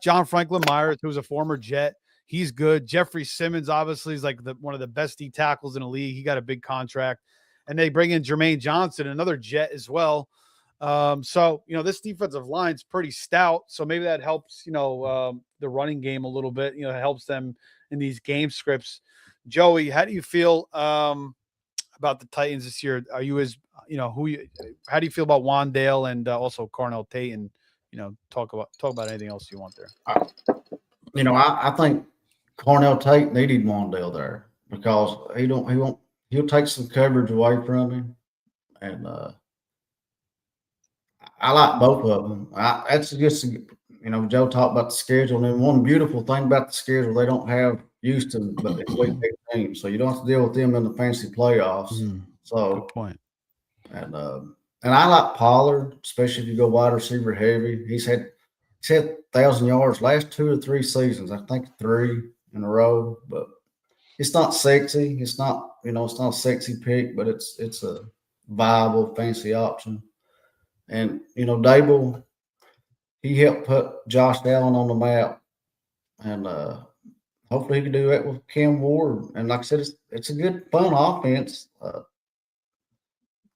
A: John Franklin Myers, who's a former Jet. He's good. Jeffrey Simmons, obviously, is like one of the best D tackles in the league. He got a big contract. And they bring in Jermaine Johnson, another Jet as well. So this defensive line's pretty stout. So maybe that helps, the running game a little bit. It helps them in these game scripts. Joey, how do you feel about the Titans this year? Are you how do you feel about Wandale and also Cornell Tate? And talk about anything else you want there.
C: I think Cornell Tate needed Wandale there because he'll take some coverage away from him, and I like both of them. That's just Joe talked about the schedule, and one beautiful thing about the schedule, they don't have Houston, but it's week 18, so you don't have to deal with them in the fantasy playoffs. So
A: good point.
C: And I like Pollard, especially if you go wide receiver heavy. He's had 1,000 yards last 2 or 3 seasons. I think 3 in a row, but it's not sexy. It's not, it's not a sexy pick, but it's a viable fantasy option. And, Dable, he helped put Josh Allen on the map. And hopefully he can do that with Cam Ward. And like I said, it's a good, fun offense.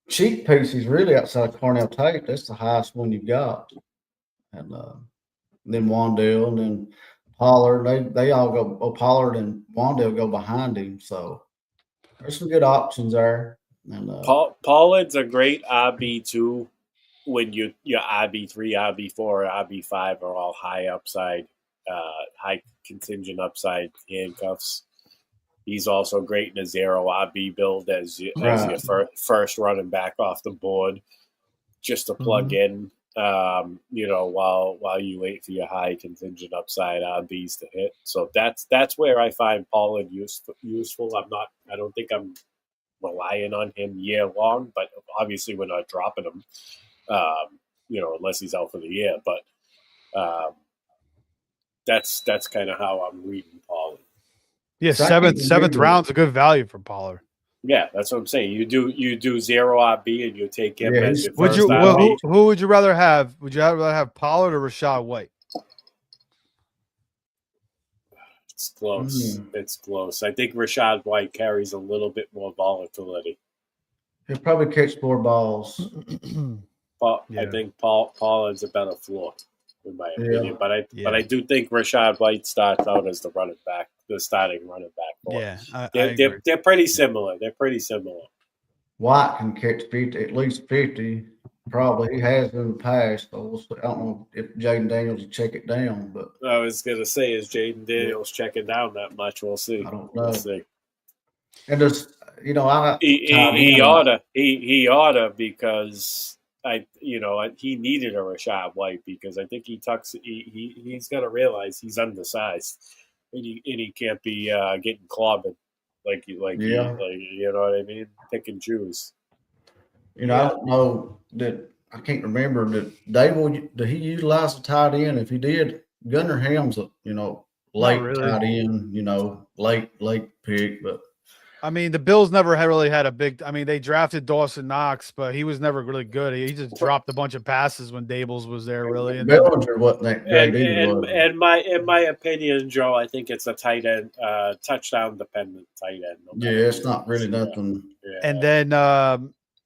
C: Cheap pieces really outside of Cornell Tate. That's the highest one you've got. And then Wandale and then Pollard. They all go, Pollard and Wandale go behind him. So there's some good options there. And
B: Pollard's a great RB2 when your RB3, RB4, RB5 are all high upside, high contingent upside handcuffs. He's also great in a 0 RB build as your first running back off the board, just to plug in. While you wait for your high contingent upside RBs to hit. So that's where I find Pollard useful. I don't think I'm relying on him year long, but obviously we're not dropping him, unless he's out for the year. But that's kind of how I'm reading Pollard.
A: Yeah, seventh round's a good value for Pollard.
B: Yeah, that's what I'm saying. You do 0 RB and you take him as your
A: first
B: RB.
A: Who would you rather have? Would you rather have Pollard or Rachaad White?
B: It's close. It's close. I think Rachaad White carries a little bit more volatility.
C: He'll probably catch more balls.
B: I think Pollard's a better floor, in my opinion. But I do think Rachaad White starts out as the starting running back. They're pretty similar. White
C: can catch 50, at least 50. Probably he has in the past. I don't know if Jaden Daniels will check it down, but
B: I was gonna say, is Jaden Daniels checking down that much? We'll see.
C: I don't know.
B: We'll see.
C: And just
B: he oughta because he needed a Rachaad White because I think he's gonna realize he's undersized and he can't be getting clobbered like you know what I mean? Pick and choose.
C: I don't know that I can't remember that Dable, did he utilize the tight end? If he did, Gunnar Helm's late tight end, late pick, but
A: I mean, the Bills never really had a big. I mean, they drafted Dawson Knox, but he was never really good. He just dropped a bunch of passes when Daboll's was there, really. And
C: Bellinger wasn't that great either.
B: In my opinion, Joe, I think it's a tight end, touchdown dependent tight end.
C: It's not really nothing.
B: Yeah.
A: And then,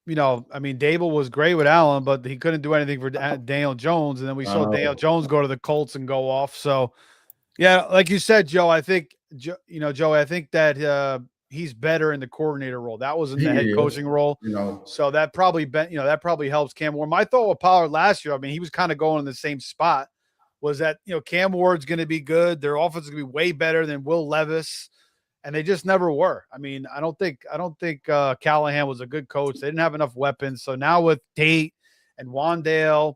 A: Dable was great with Allen, but he couldn't do anything for Daniel Jones. And then we saw Daniel Jones go to the Colts and go off. So, yeah, like you said, Joe, I think that he's better in the coordinator role. That was in the head coaching role. So that probably helps Cam Ward. My thought with Pollard last year, I mean, he was kind of going in the same spot, was that, Cam Ward's going to be good. Their offense is going to be way better than Will Levis. And they just never were. I mean, I don't think Callahan was a good coach. They didn't have enough weapons. So now with Tate and Wandale,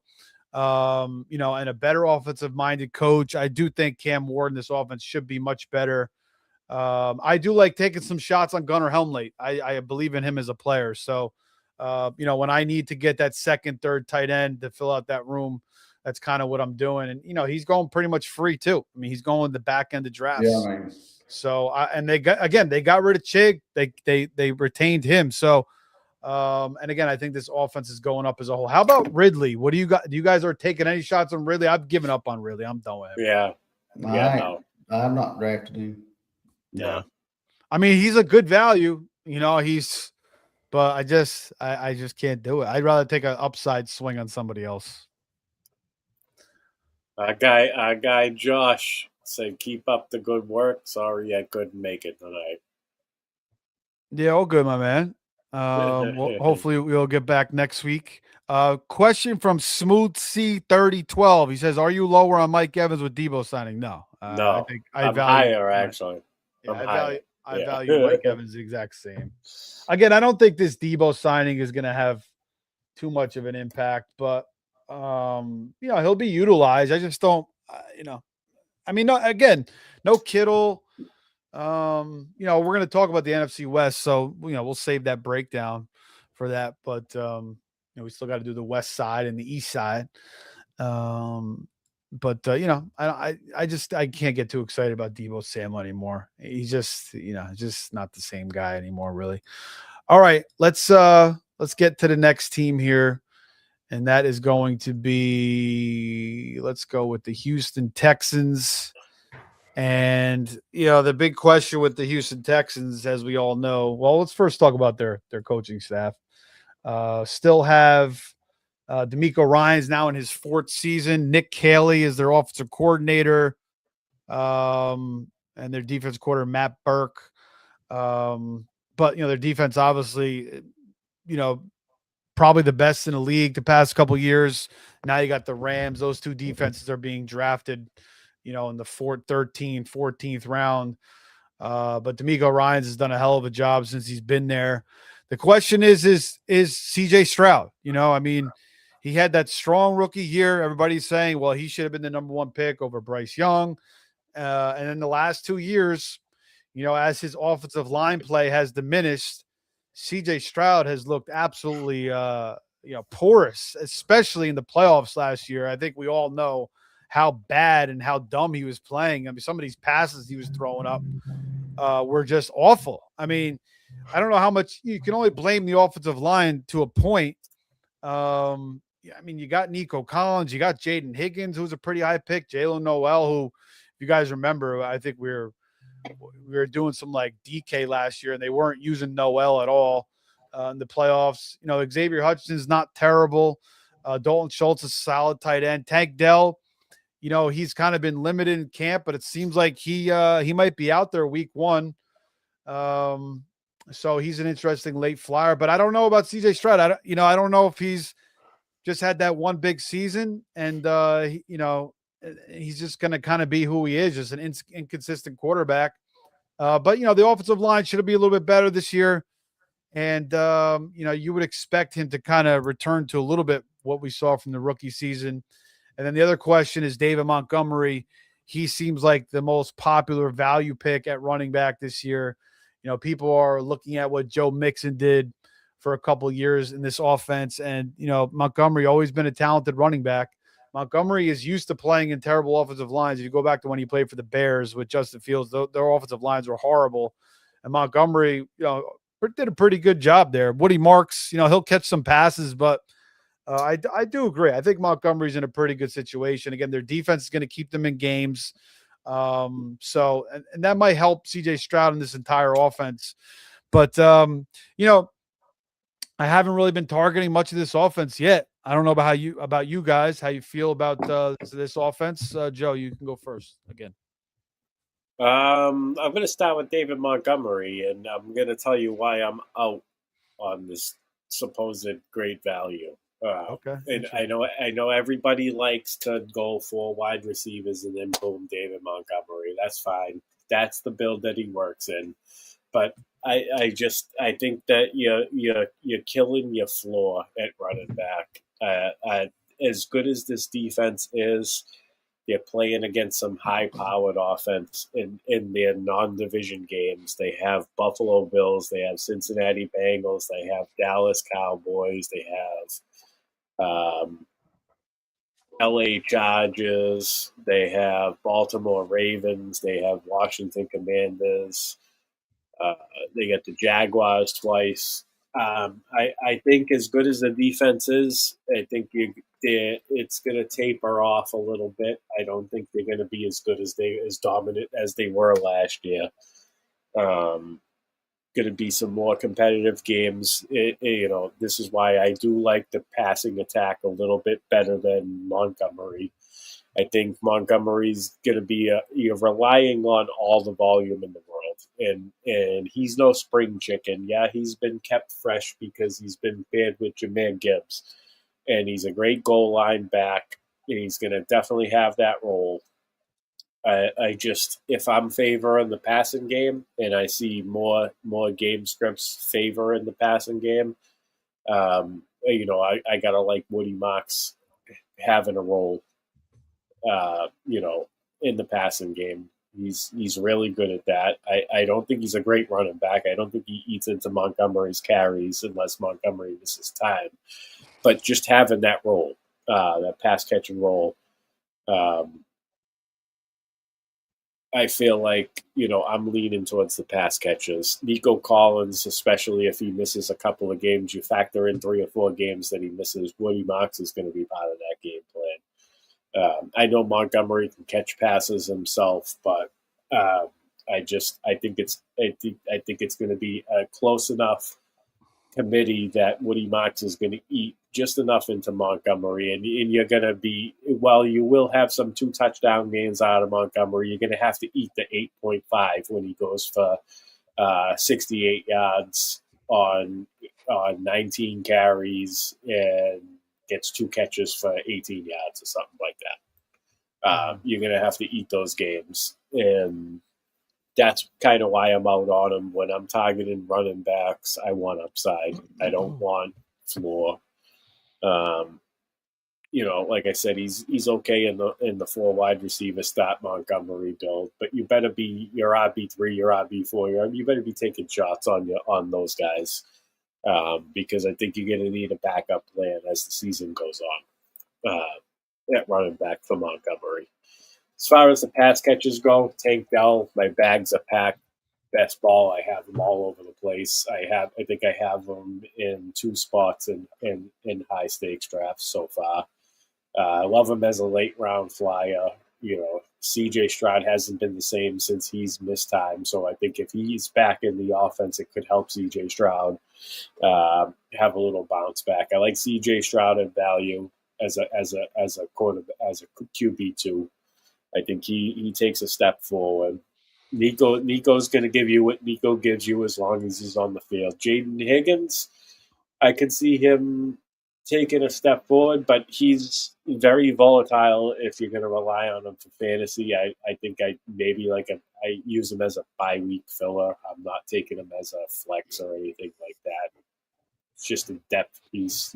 A: and a better offensive minded coach, I do think Cam Ward in this offense should be much better. I do like taking some shots on Gunnar Helm late. I believe in him as a player. So, when I need to get that second, third tight end to fill out that room, that's kind of what I'm doing. And, he's going pretty much free too. I mean, he's going the back end of drafts.
C: Yeah, man.
A: So, they got rid of Chig. They retained him. So, and again, I think this offense is going up as a whole. How about Ridley? What do you got? Do you guys are taking any shots on Ridley? I've given up on Ridley. I'm done with him.
B: Yeah.
C: No. I'm not drafting him.
A: Yeah. I mean, he's a good value, but I just can't do it. I'd rather take an upside swing on somebody else.
B: Our guy Josh said, "Keep up the good work. Sorry I couldn't make it tonight."
A: Yeah, all good, my man. Hopefully we'll get back next week. Question from Smooth C3012. He says, "Are you lower on Mike Evans with Debo signing?" No.
B: No.
A: I think
B: I'm higher, actually.
A: Yeah, I value Mike Evans the exact same. Again, I don't think this Debo signing is going to have too much of an impact, but he'll be utilized. I just don't, no Kittle. We're going to talk about the NFC West, so we'll save that breakdown for that. But we still got to do the West side and the East side. But I can't get too excited about Deebo Samuel anymore. He's just, just not the same guy anymore, really. All right, let's get to the next team here, and that is going to be, let's go with the Houston Texans. And the big question with the Houston Texans, as we all know, well, let's first talk about their coaching staff. Still have DeMeco Ryans now in his 4th season. Nick Caley is their offensive coordinator, and their defense coordinator, Matt Burke. But, their defense obviously, probably the best in the league the past couple of years. Now you got the Rams. Those two defenses are being drafted, in the 13th, 14th round. But D'Amico Ryans has done a hell of a job since he's been there. The question is CJ Stroud. He had that strong rookie year. Everybody's saying, well, he should have been the number one pick over Bryce Young. And in the last 2 years, as his offensive line play has diminished, CJ Stroud has looked absolutely, porous, especially in the playoffs last year. I think we all know how bad and how dumb he was playing. Some of these passes he was throwing up were just awful. I don't know how much you can only blame the offensive line to a point. You got Nico Collins, you got Jaden Higgins, who's a pretty high pick, Jalen Noel, who, if you guys remember, I think we were doing some like DK last year, and they weren't using Noel at all in the playoffs. Xavier Hutchinson's not terrible. Dalton Schultz is a solid tight end. Tank Dell, he's kind of been limited in camp, but it seems like he might be out there week 1. So he's an interesting late flyer, but I don't know about CJ Stroud. I don't know if he's just had that one big season and, he's just going to kind of be who he is, just an inconsistent quarterback. But, the offensive line should be a little bit better this year. And, you would expect him to kind of return to a little bit what we saw from the rookie season. And then the other question is David Montgomery. He seems like the most popular value pick at running back this year. People are looking at what Joe Mixon did for a couple of years in this offense. And, Montgomery always been a talented running back. Montgomery is used to playing in terrible offensive lines. If you go back to when he played for the Bears with Justin Fields, their offensive lines were horrible. And Montgomery, did a pretty good job there. Woody Marks, he'll catch some passes, but I do agree. I think Montgomery's in a pretty good situation. Again, their defense is going to keep them in games. So that might help CJ Stroud in this entire offense. But, I haven't really been targeting much of this offense yet. I don't know about you guys, how you feel about this offense. Joe, you can go first again.
B: I'm going to start with David Montgomery, and I'm going to tell you why I'm out on this supposed great value.
A: Okay.
B: And I know everybody likes to go for wide receivers and then boom, David Montgomery. That's fine. That's the build that he works in. But I think that you're killing your floor at running back. As good as this defense is, they're playing against some high-powered offense in their non-division games. They have Buffalo Bills, they have Cincinnati Bengals, they have Dallas Cowboys, they have LA Chargers, they have Baltimore Ravens, they have Washington Commanders, they get the Jaguars twice. I think as good as the defense is, I think it's going to taper off a little bit. I don't think they're going to be as good as dominant as they were last year. Going to be some more competitive games. This is why I do like the passing attack a little bit better than Montgomery. I think Montgomery's going to be you're relying on all the volume in the world, and he's no spring chicken. Yeah, he's been kept fresh because he's been paired with Jahmyr Gibbs, and he's a great goal line back, and he's going to definitely have that role. If I'm favoring the passing game and I see more game scripts favor in the passing game, I gotta like Woody Mox having a role. In the passing game. He's really good at that. I don't think he's a great running back. I don't think he eats into Montgomery's carries unless Montgomery misses time. But just having that role, that pass catching role, I feel like, I'm leaning towards the pass catches. Nico Collins, especially if he misses a couple of games, you factor in 3 or 4 games that he misses, Woody Mox is going to be part of that game plan. I know Montgomery can catch passes himself, but I think it's going to be a close enough committee that Woody Mox is going to eat just enough into Montgomery, and you're going to be, while you will have some 2 touchdown gains out of Montgomery, you're going to have to eat the 8.5 when he goes for 68 yards on 19 carries and gets 2 catches for 18 yards or something like that. You're going to have to eat those games. And that's kind of why I'm out on him. When I'm targeting running backs, I want upside. I don't want floor. Like I said, he's okay in the 4 wide receiver start Montgomery build, but you better be your RB3, your RB4, you better be taking shots on those guys, because I think you're going to need a backup plan as the season goes on at running back for Montgomery. As far as the pass catches go, Tank Dell, my bags are packed. Best ball, I have them all over the place. I think I have them in 2 spots in high stakes drafts so far. I love him as a late round flyer. CJ Stroud hasn't been the same since he's missed time. So I think if he's back in the offense, it could help CJ Stroud have a little bounce back. I like CJ Stroud at value as a QB2. I think he takes a step forward. Nico's going to give you what Nico gives you as long as he's on the field. Jaden Higgins, I could see him taking a step forward, but he's very volatile if you're going to rely on him for fantasy. I think I use him as a bye-week filler. I'm not taking him as a flex or anything like that. It's just a depth piece.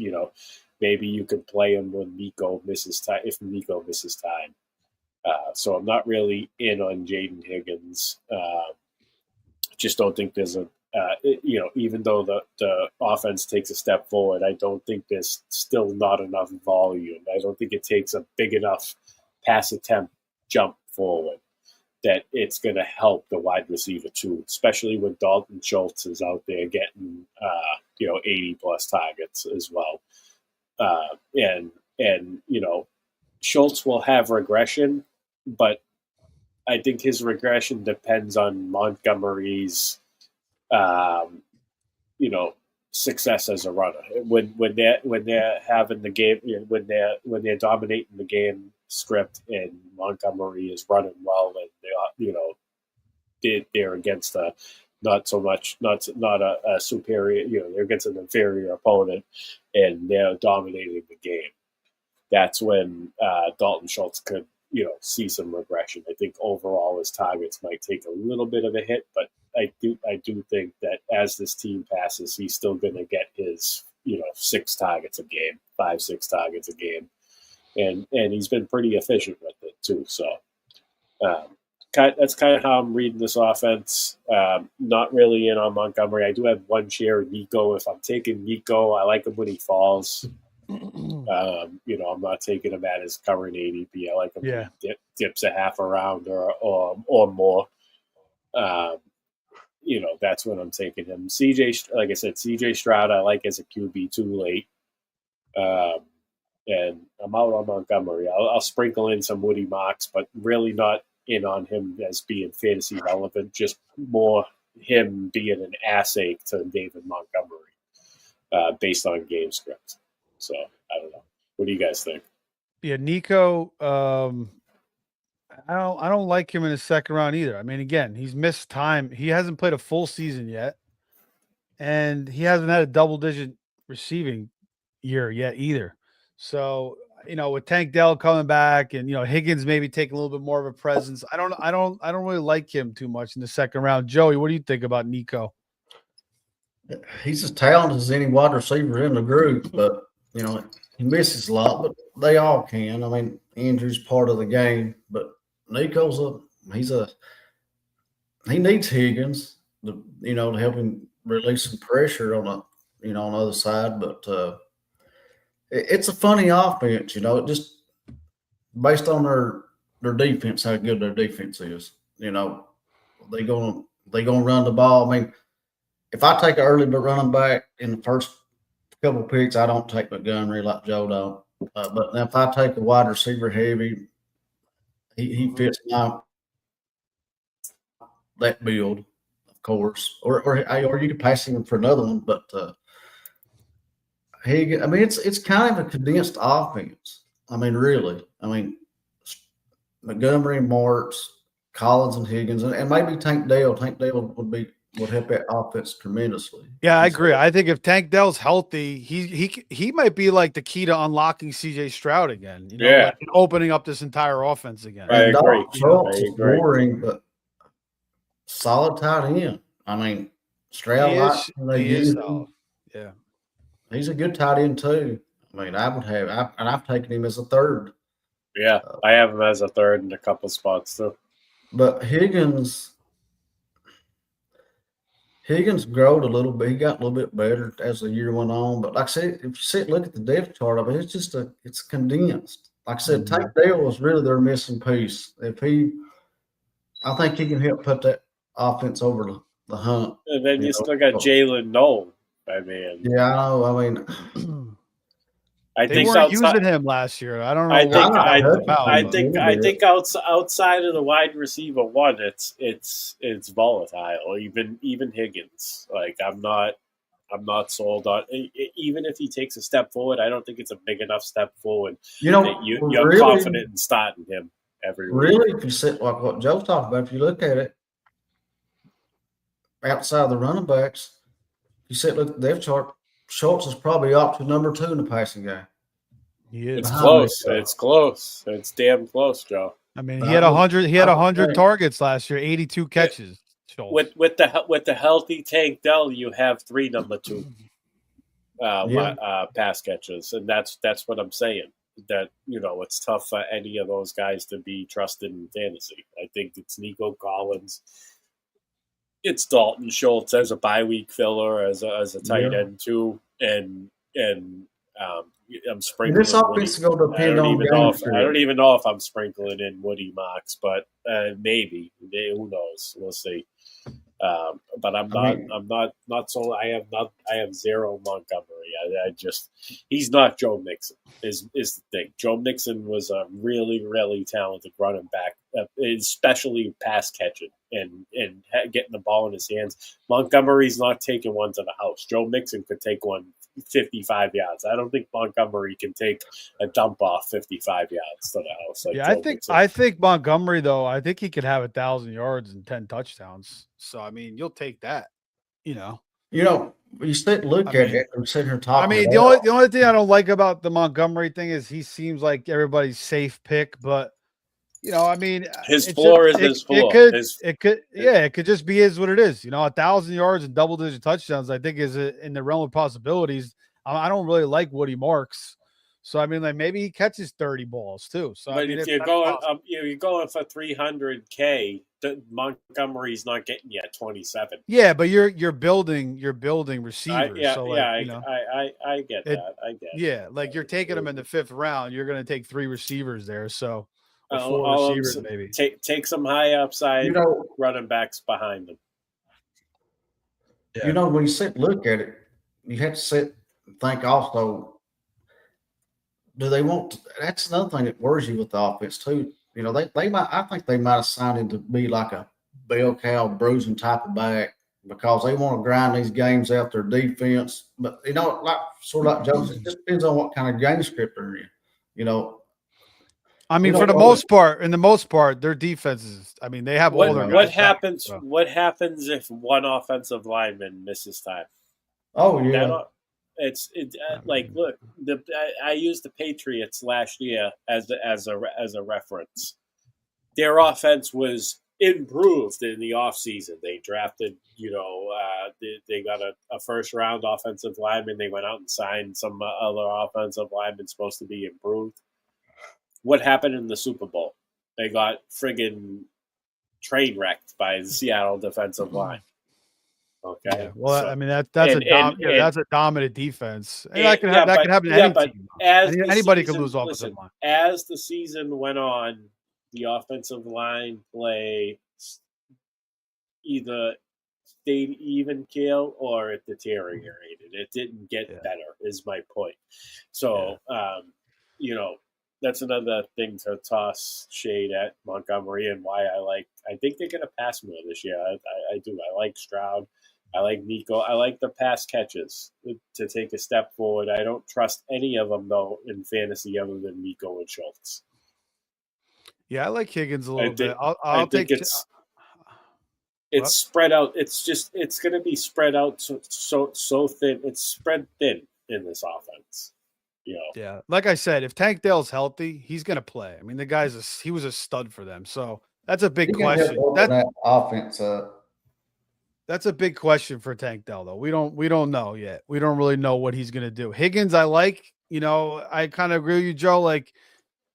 B: Maybe you could play him when Nico misses time, if Nico misses time. So I'm not really in on Jaden Higgins. Just don't think there's even though the offense takes a step forward, I don't think there's still not enough volume. I don't think it takes a big enough pass attempt jump forward that it's going to help the wide receiver too, especially when Dalton Schultz is out there getting 80 plus targets as well. And Schultz will have regression, but I think his regression depends on Montgomery's success as a runner. When they're having the game, when they're dominating the game script and Montgomery is running well, and they're against not a superior, they're against an inferior opponent, and they're dominating the game. That's when Dalton Schultz could see some regression. I think overall his targets might take a little bit of a hit, but I do think that as this team passes, he's still going to get his 6 targets a game, 5-6 targets a game, and he's been pretty efficient with it too. So that's kind of how I'm reading this offense. Not really in on Montgomery. I do have 1 share of Nico. If I'm taking Nico, I like him when he falls. I'm not taking him at his current ADP. I like him when he dips a half a round or more. That's when I'm taking him. Like I said, CJ Stroud I like as a QB too late. And I'm out on Montgomery. I'll sprinkle in some Woody Mox, but really not in on him as being fantasy relevant, just more him being an assay to David Montgomery based on game script. So I don't know. What do you guys think?
A: Yeah, Nico, I don't like him in the second round either. I mean, again, he's missed time. He hasn't played a full season yet, and he hasn't had a double-digit receiving year yet either. So, with Tank Dell coming back and Higgins maybe taking a little bit more of a presence, I don't really like him too much in the second round. Joey, what do you think about Nico?
C: He's as talented as any wide receiver in the group, but he misses a lot, but they all can. I mean, injury's part of the game, but Nico's he needs Higgins to help him release some pressure on the other side. But it's a funny offense, just based on their defense, how good their defense is. They gonna run the ball. I mean, if I take an early running back in the first couple picks, I don't take Montgomery like Joe don't. But if I take a wide receiver heavy, he fits that build, of course. Or you could pass him for another one. But it's kind of a condensed offense. I mean, really. I mean, Montgomery, Marks, Collins, and Higgins, and maybe Tank Dell. Tank Dell would be would help that offense tremendously.
A: Yeah, I agree. I think if Tank Dell's healthy, he might be like the key to unlocking C.J. Stroud again. Like opening up this entire offense again.
B: I agree.
C: Schultz is boring, but solid tight end. I mean, Stroud,
A: he is solid. Yeah,
C: he's a good tight end too. I mean, I've taken him as a third.
B: Yeah, I have him as a third in a couple spots too.
C: But Higgins growed a little bit. He got a little bit better as the year went on. But like I said, if you look at the depth chart of it, it's condensed. Like I said, Tank Dell was really their missing piece. I think he can help put that offense over the hump.
B: And then you still got Jalen Noel. I mean,
C: yeah, I know. I mean,
A: they weren't using him last year. I don't know.
B: I think outside of the wide receiver one, it's volatile. Even Higgins. Like I'm not sold on. Even if he takes a step forward, I don't think it's a big enough step forward. You're really confident in starting him every week.
C: Really, if you sit like what Joe talked about, if you look at it outside of the running backs, look at the depth chart. Schultz is probably option number 2 in the passing game.
B: It's close. It's close. It's damn close, Joe.
A: I mean, he had 100. He had 100 targets last year, 82 catches.
B: With the healthy Tank Dell, you have 3 number 2 pass catches, and that's what I'm saying. That it's tough for any of those guys to be trusted in fantasy. I think it's Nico Collins. It's Dalton Schultz as a bye week filler, as a tight end too, and I'm sprinkling.
C: This offense going to depend on.
B: I don't even know if I'm sprinkling in Woody Mox, but maybe. Who knows? We'll see. But I'm not so. I have zero Montgomery. He's not Joe Mixon. Is the thing. Joe Mixon was a really, really talented running back, especially pass catching and getting the ball in his hands. Montgomery's not taking one to the house. Joe Mixon could take one 55 yards. I don't think Montgomery can take a dump off 55 yards to the house.
A: I think Montgomery though. I think he could have 1,000 yards and 10 touchdowns. So I mean, you'll take that.
C: When you look at it and sit here talking.
A: I mean, the only thing I don't like about the Montgomery thing is he seems like everybody's safe pick, but I mean,
B: his floor is his floor.
A: It could just be what it is. 1,000 yards and double-digit touchdowns, I think, is in the realm of possibilities. I don't really like Woody Marks, so I mean, like maybe he catches 30 balls too. So
B: but
A: I mean,
B: if you're going for $300K, Montgomery's not getting you at 27.
A: Yeah, but you're building receivers.
B: I get that. I get.
A: Yeah, like you're taking them in the 5th round. You're going to take 3 receivers there, so. 4 receivers, maybe.
B: Take some high upside running backs behind them.
C: Yeah. When you look at it, you have to sit and think also, do they want – that's another thing that worries you with the offense too. I think they might have signed him to be like a bell cow bruising type of back because they want to grind these games out their defense. But, sort of like Joe said, it just depends on what kind of game script they're in,
A: I mean, for the most part, their defenses. I mean, they have all their.
B: What happens? What happens if one offensive lineman misses time?
C: Oh yeah,
B: look. I used the Patriots last year as a reference. Their offense was improved in the offseason. They drafted, they got a first round offensive lineman. They went out and signed some other offensive linemen supposed to be improved. What happened in the Super Bowl? They got friggin' train wrecked by the Seattle defensive line. Okay.
A: Yeah, well, I mean that's a dominant defense. And that can happen to any team. Anybody can lose offensive line.
B: As the season went on, the offensive line play either stayed even keel or it deteriorated. It didn't get better. Is my point. So, that's another thing to toss shade at Montgomery and why I think they're going to pass more this year. I do. I like Stroud. I like Nico. I like the pass catches to take a step forward. I don't trust any of them, though, in fantasy other than Nico and Schultz.
A: Yeah, I like Higgins a little bit.
B: It's spread out. It's going to be spread out so thin. It's spread thin in this offense.
A: Yeah, like I said, if Tank Dell's healthy, he's going to play. I mean, he was a stud for them. So that's a big question.
C: That offense
A: That's a big question for Tank Dell, though. We don't know yet. We don't really know what he's going to do. Higgins, I like. I kind of agree with you, Joe. Like,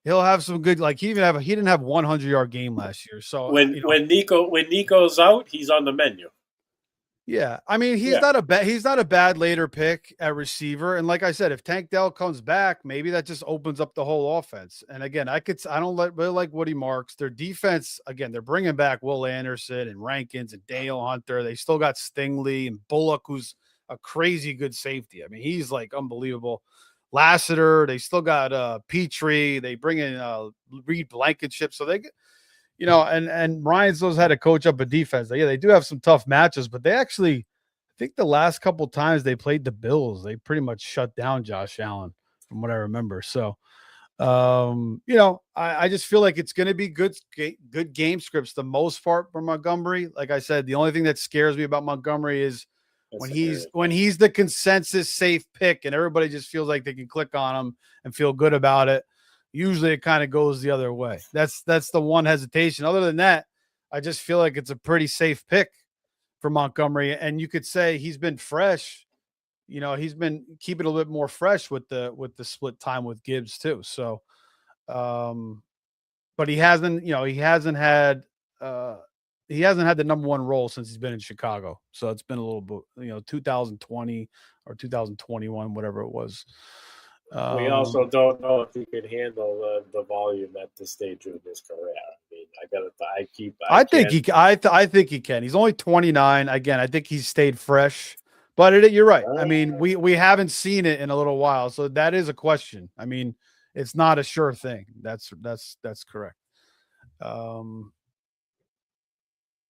A: he'll have some good. Like, he didn't have 100-yard game last year. So
B: when Nico's out, he's on the menu.
A: Yeah, I mean, he's not a bad later pick at receiver. And like I said, if Tank Dell comes back, maybe that just opens up the whole offense. And again, I don't really like Woody Marks. Their defense, again, they're bringing back Will Anderson and Rankins and Daniel Hunter. They still got Stingley and Bullock, who's a crazy good safety. I mean, he's like unbelievable. Lassiter, they still got Petrie. They bring in Reed Blankenship, so they get. And Ryan knows how to coach up a defense. Yeah, they do have some tough matches, but they actually, I think the last couple of times they played the Bills, they pretty much shut down Josh Allen, from what I remember. So, I just feel like it's going to be good game scripts the most part for Montgomery. Like I said, the only thing that scares me about Montgomery is when he's the consensus safe pick and everybody just feels like they can click on him and feel good about it. Usually it kind of goes the other way. That's the one hesitation. Other than that, I just feel like it's a pretty safe pick for Montgomery. And you could say he's been fresh. He's been keeping a little bit more fresh with the split time with Gibbs too. So, but he hasn't had the number one role since he's been in Chicago. So it's been a little bit, 2020 or 2021, whatever it was.
B: We also don't know if he can handle the volume at this stage of his career. I mean, I think he can. He's only 29. Again, I think he's stayed fresh. But you're right. I mean, we haven't seen it in a little while, so that is a question. I mean, it's not a sure thing. That's correct. All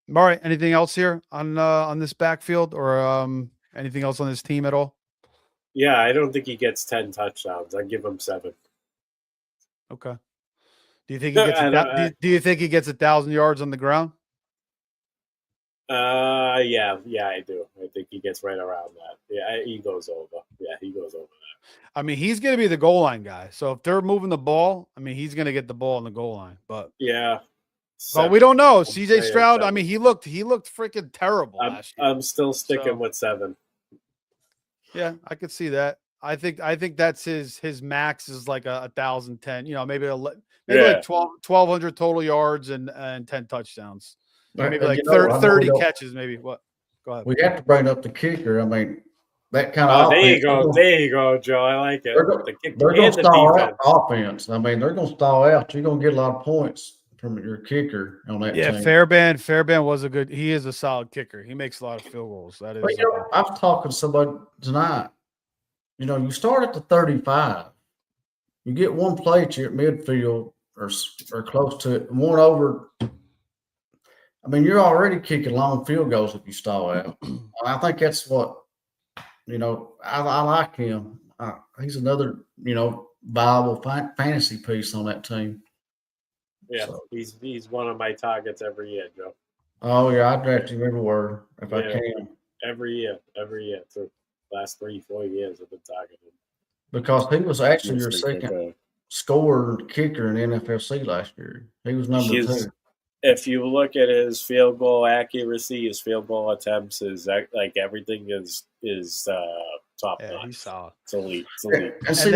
B: right. Anything else here on this backfield or anything else on this team at all? Yeah, I don't think he gets 10 touchdowns. I'd give him 7.
A: Okay. Do you think he gets? Do you think he gets 1,000 yards on the ground?
B: Yeah, I do. I think he gets right around that. Yeah, he goes over. Yeah, he goes over that.
A: I mean, he's going to be the goal line guy. So if they're moving the ball, I mean, he's going to get the ball on the goal line. But
B: yeah.
A: But we don't know. CJ Stroud. I mean, he looked freaking terrible last year.
B: I'm still sticking with 7.
A: Yeah, I could see that. I think that's his max is like 1,010. Maybe like 1,200 total yards and 10 touchdowns. Maybe like 30 catches. Maybe what? Go ahead.
C: We have to bring up the kicker. I mean, that kind of.
B: There you go, Joe. I like it.
C: They're going to stall out offense. I mean, they're going to stall out. You're going to get a lot of points from your kicker on that.
A: Yeah, team. Fairbairn was he is a solid kicker. He makes a lot of field goals. That is.
C: But, I was talking to somebody tonight. You start at the 35. You get one play at your midfield or close to it, one over. I mean, you're already kicking long field goals if you stall out. I think that's what, I like him. He's another, viable fantasy piece on that team.
B: Yeah, so. He's one of my targets every year, Joe.
C: Oh, yeah, I draft him everywhere if I can.
B: Every year. For the last 3-4 years I've been targeting him.
C: Because he was actually your second scorer kicker in the NFLC last year. He was number 2.
B: If you look at his field goal accuracy, his field goal attempts, like everything is top notch.
A: He's solid.
B: It's elite.
C: And see,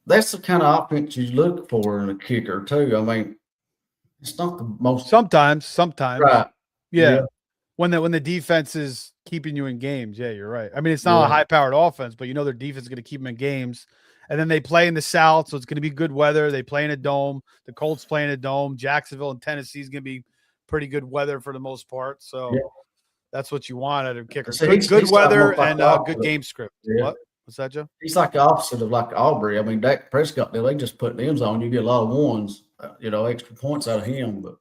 C: that's the kind of offense you look for in a kicker too. I mean, it's not the most.
A: Sometimes.
C: Right.
A: Yeah. When the defense is keeping you in games. Yeah, you're right. I mean, it's not a high-powered offense, but their defense is going to keep them in games. And then they play in the South, so it's going to be good weather. They play in a dome. The Colts play in a dome. Jacksonville and Tennessee is going to be pretty good weather for the most part. So that's what you want out of kicker.
C: So
A: good weather and good game script. Yeah. What's that, Joe?
C: He's like the opposite of like Aubrey. I mean, Dak Prescott, they just put the ends on. You get a lot of ones, extra points out of him. But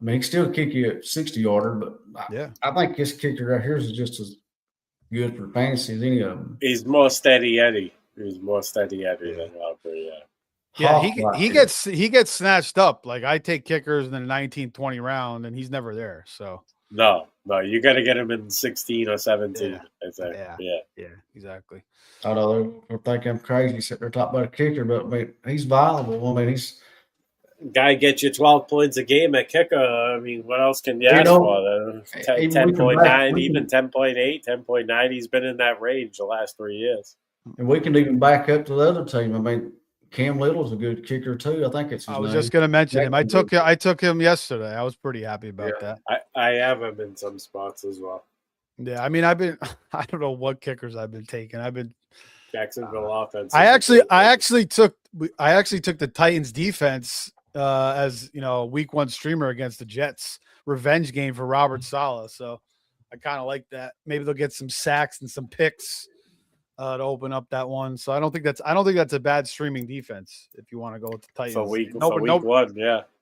C: I mean, he can still kick you at 60-yarder. But I think this kicker right here is just as good for fantasy as any of them.
B: He's more steady Eddie. He's more steady Eddie than Aubrey.
A: Yeah, he gets snatched up. Like I take kickers in the 19-20 round, and he's never there. So
B: No, you got to get him in 16 or 17.
A: Yeah.
B: I think.
A: Yeah, exactly.
C: I know they're thinking I'm crazy sitting there talking about a kicker, but I mean, he's viable. I mean, he's
B: Guy gets you 12 points a game at kicker. I mean, what else can you
C: you
B: ask
C: know
B: for?
C: even we can back
B: 10.9, even 10.8, 10.9. He's been in that range the last 3 years.
C: and we can even back up to the other team. I mean, Cam Little's a good kicker too. I think it's his
A: I was
C: name.
A: just going to mention him. I
C: Jacksonville.
A: took him yesterday. I was pretty happy about that.
B: I have him in some spots as well.
A: Yeah, I mean, I don't know what kickers I've been taking.
B: Jacksonville offense.
A: I actually took the Titans defense as week 1 streamer against the Jets, revenge game for Robert Saleh. So I kind of like that. Maybe they'll get some sacks and some picks to open up that one. So I don't think that's a bad streaming defense if you want to go with the Titans
B: for week 1.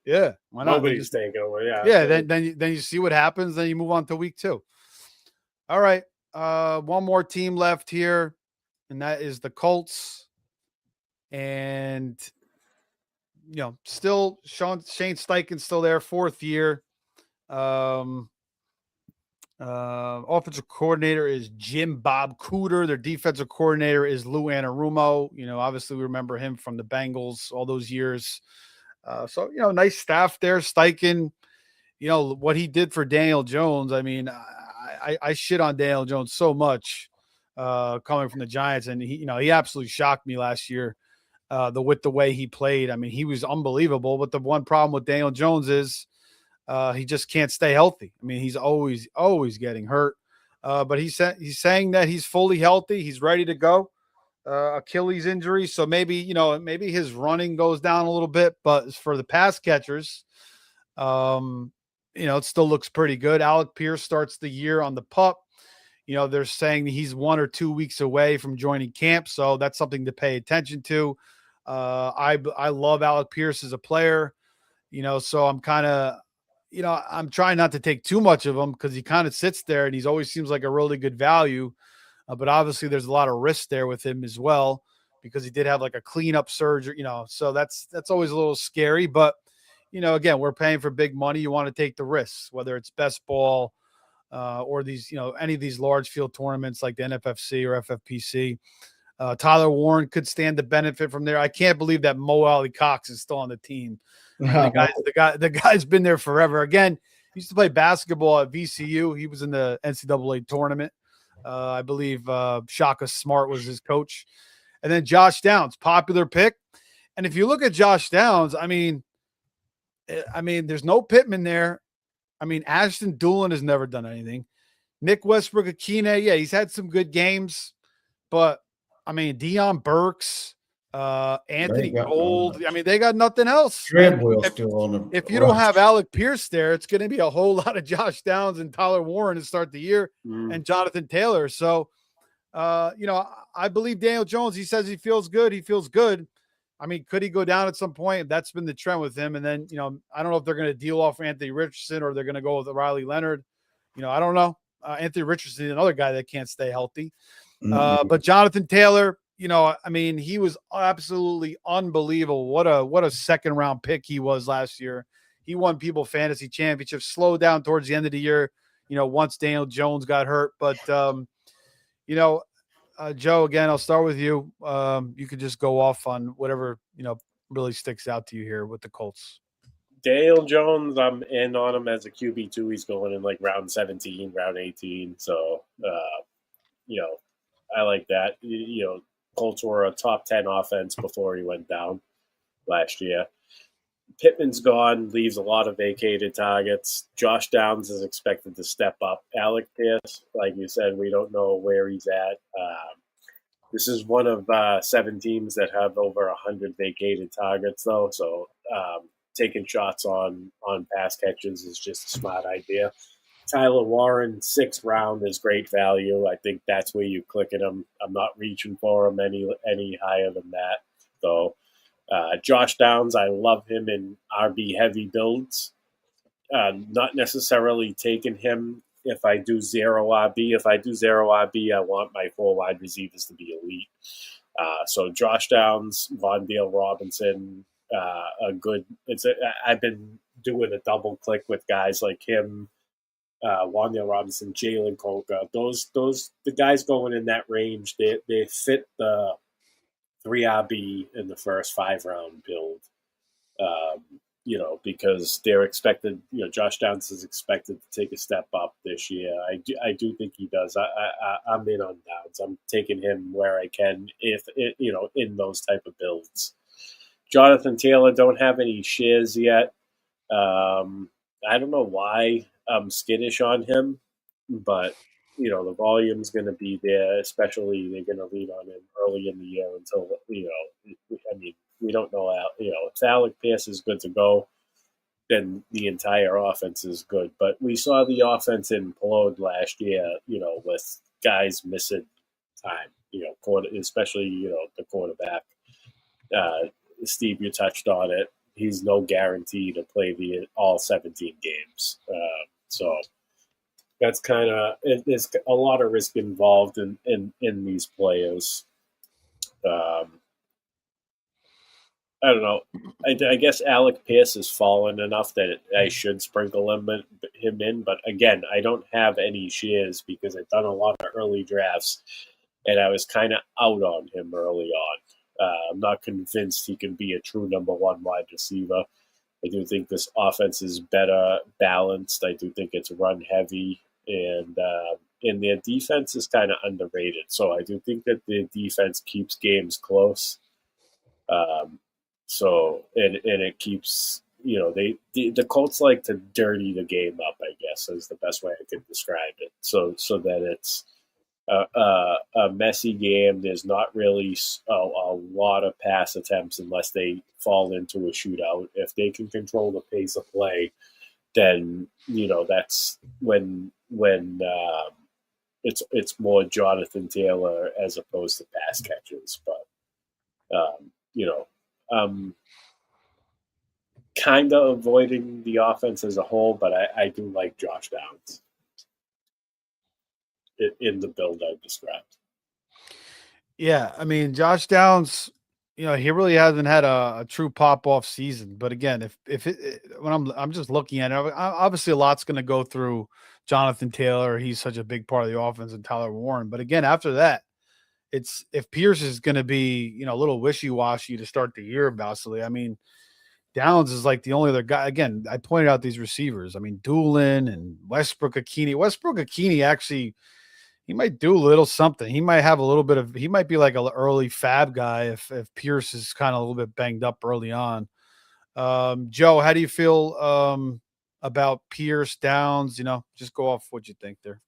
B: Yeah,
A: why not?
B: Nobody's taking over.
A: Yeah. Then you see what happens. Then you move on to week 2. All right, one more team left here, and that is the Colts. And still Shane Steichen's still there, 4th year. Offensive coordinator is Jim Bob Cooter. Their defensive coordinator is Lou Anarumo. Obviously we remember him from the Bengals all those years. So nice staff there. Steichen, what he did for Daniel Jones. I mean, I shit on Daniel Jones so much coming from the Giants, and he absolutely shocked me last year. The way he played. I mean, he was unbelievable. But the one problem with Daniel Jones is he just can't stay healthy. I mean, he's always getting hurt. But he's saying that he's fully healthy. He's ready to go. Achilles injury, so maybe his running goes down a little bit. But for the pass catchers, it still looks pretty good. Alec Pierce starts the year on the pup. They're saying he's 1 or 2 weeks away from joining camp, so that's something to pay attention to. I love Alec Pierce as a player, so I'm kind of, I'm trying not to take too much of him because he kind of sits there and he's always seems like a really good value. But obviously there's a lot of risk there with him as well because he did have like a cleanup surgery, so that's always a little scary. But, again, we're paying for big money. You want to take the risks, whether it's best ball or these, any of these large field tournaments like the NFFC or FFPC. Tyler Warren could stand to benefit from there. I can't believe that Mo Alley Cox is still on the team. The guy's been there forever. Again, he used to play basketball at VCU. He was in the NCAA tournament. I believe Shaka Smart was his coach. And then Josh Downs, popular pick. And if you look at Josh Downs, I mean, there's no Pittman there. I mean, Ashton Doolin has never done anything. Nick Westbrook-Akine, yeah, he's had some good games. But, I mean, Deion Burks, Anthony Gold. I mean, they got nothing else. If you don't have Alec Pierce there, it's going to be a whole lot of Josh Downs and Tyler Warren to start the year and Jonathan Taylor. So, I believe Daniel Jones, he says he feels good. He feels good. I mean, could he go down at some point? That's been the trend with him. And then, I don't know if they're going to deal off Anthony Richardson or they're going to go with Riley Leonard. I don't know. Anthony Richardson is another guy that can't stay healthy. But Jonathan Taylor, I mean, he was absolutely unbelievable. What a second round pick he was last year. He won people fantasy championships, slowed down towards the end of the year, once Daniel Jones got hurt. But, Joe, again, I'll start with you. You could just go off on whatever, really sticks out to you here with the Colts.
B: Daniel Jones, I'm in on him as a QB2. He's going in like round 17, round 18. So, I like that. Colts were a top 10 offense before he went down last year. Pittman's gone, leaves a lot of vacated targets. Josh Downs is expected to step up. Alec Pierce, like you said, we don't know where he's at. This is one of 7 teams that have over 100 vacated targets, though. So taking shots on pass catches is just a smart idea. Tyler Warren, 6th round is great value. I think that's where you click at him. I'm not reaching for him any higher than that. So Josh Downs, I love him in RB heavy builds. Not necessarily taking him if I do 0 RB. If I do 0 RB, I want my 4 wide receivers to be elite. So Josh Downs, Vondale Robinson, I've been doing a double click with guys like him. Wan'Dale Robinson, Jalen Coker. The guys going in that range, they fit the 3RB in the first 5-round build. Because they're expected, Josh Downs is expected to take a step up this year. I do think he does. I'm in on Downs. I'm taking him where I can in those type of builds. Jonathan Taylor, don't have any shares yet. I don't know why I'm skittish on him, but the volume's going to be there, especially they're going to lean on him early in the year until, we don't know how, if Alec Pierce is good to go, then the entire offense is good. But we saw the offense implode last year, with guys missing time, especially, the quarterback. Steve, you touched on it. He's no guarantee to play all 17 games. So that's kind of, there's a lot of risk involved in these players. I don't know. I guess Alec Pierce has fallen enough that I should sprinkle him in. But again, I don't have any shares because I've done a lot of early drafts, and I was kind of out on him early on. I'm not convinced he can be a true number one wide receiver. I do think this offense is better balanced. I do think it's run heavy, and their defense is kind of underrated. So I do think that the defense keeps games close. And it keeps, the Colts like to dirty the game up, I guess, is the best way I could describe it. So that it's a messy game. There's not really a lot of pass attempts unless they fall into a shootout. If they can control the pace of play, then, that's when it's more Jonathan Taylor as opposed to pass catchers. But, kind of avoiding the offense as a whole, but I do like Josh Downs in the build I described.
A: Yeah, I mean, Josh Downs, he really hasn't had a true pop-off season. But again, when I'm just looking at it, obviously a lot's going to go through Jonathan Taylor. He's such a big part of the offense, and Tyler Warren. But again, after that, it's if Pierce is going to be, a little wishy-washy to start the year, basically. I mean, Downs is like the only other guy. Again, I pointed out these receivers. I mean, Doolin and Westbrook-Ikhine. Westbrook-Ikhine actually, he might do a little something. He might have a little bit of – he might be like an early fab guy if Pierce is kind of a little bit banged up early on. Joe, how do you feel about Pierce, Downs? Just go off what you think there.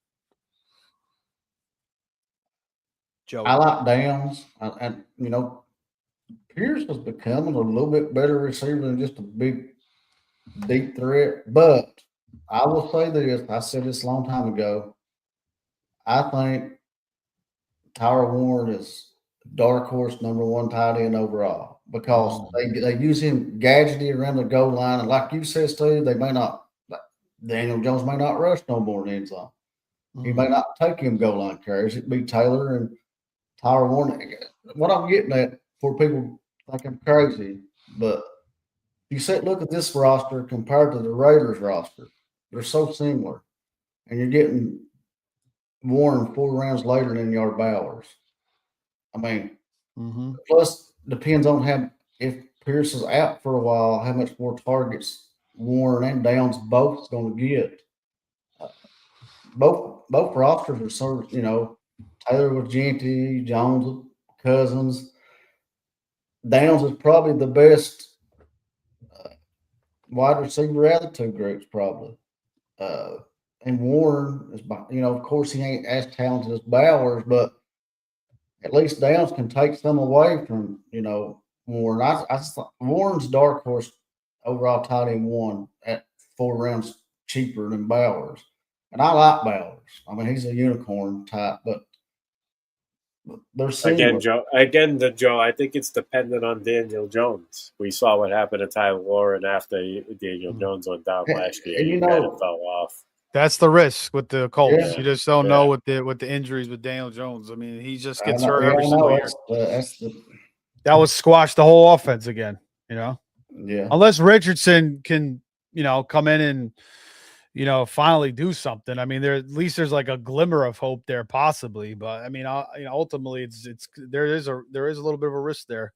A: Joe.
C: I like Downs. And Pierce is becoming a little bit better receiver than just a big, deep threat. But I will say this. I said this a long time ago. I think Tyler Warren is dark horse number one tight end overall because they use him gadgety around the goal line. And like you said, Steve, Daniel Jones may not rush no more than end zone. He may not take him goal line carries. It'd be Taylor and Tyler Warren. What I'm getting at for people think I'm crazy, but you look at this roster compared to the Raiders roster. They're so similar. And you're getting Warren 4 rounds later than you are Bowers. I mean, plus depends on if Pierce is out for a while, how much more targets Warren and Downs both is going to get. Both rosters are sort of, Taylor with Genty, Jones with Cousins. Downs is probably the best wide receiver out of the two groups, probably. And Warren is, of course, he ain't as talented as Bowers, but at least Downs can take some away from, Warren. Warren's dark horse overall tight end 1 at 4 rounds cheaper than Bowers. And I like Bowers. I mean, he's a unicorn type, but they're similar.
B: Joe, I think it's dependent on Daniel Jones. We saw what happened to Tyler Warren after Daniel Jones went down last year.
C: And
B: he kind of fell off.
A: That's the risk with the Colts.
C: Yeah.
A: You just don't know with the injuries with Daniel Jones. I mean, he just gets hurt every single year. That was squashed the whole offense again,
C: Yeah.
A: Unless Richardson can, come in and finally do something. I mean, at least there's like a glimmer of hope there, possibly. But I mean, ultimately, it's there is a little bit of a risk there.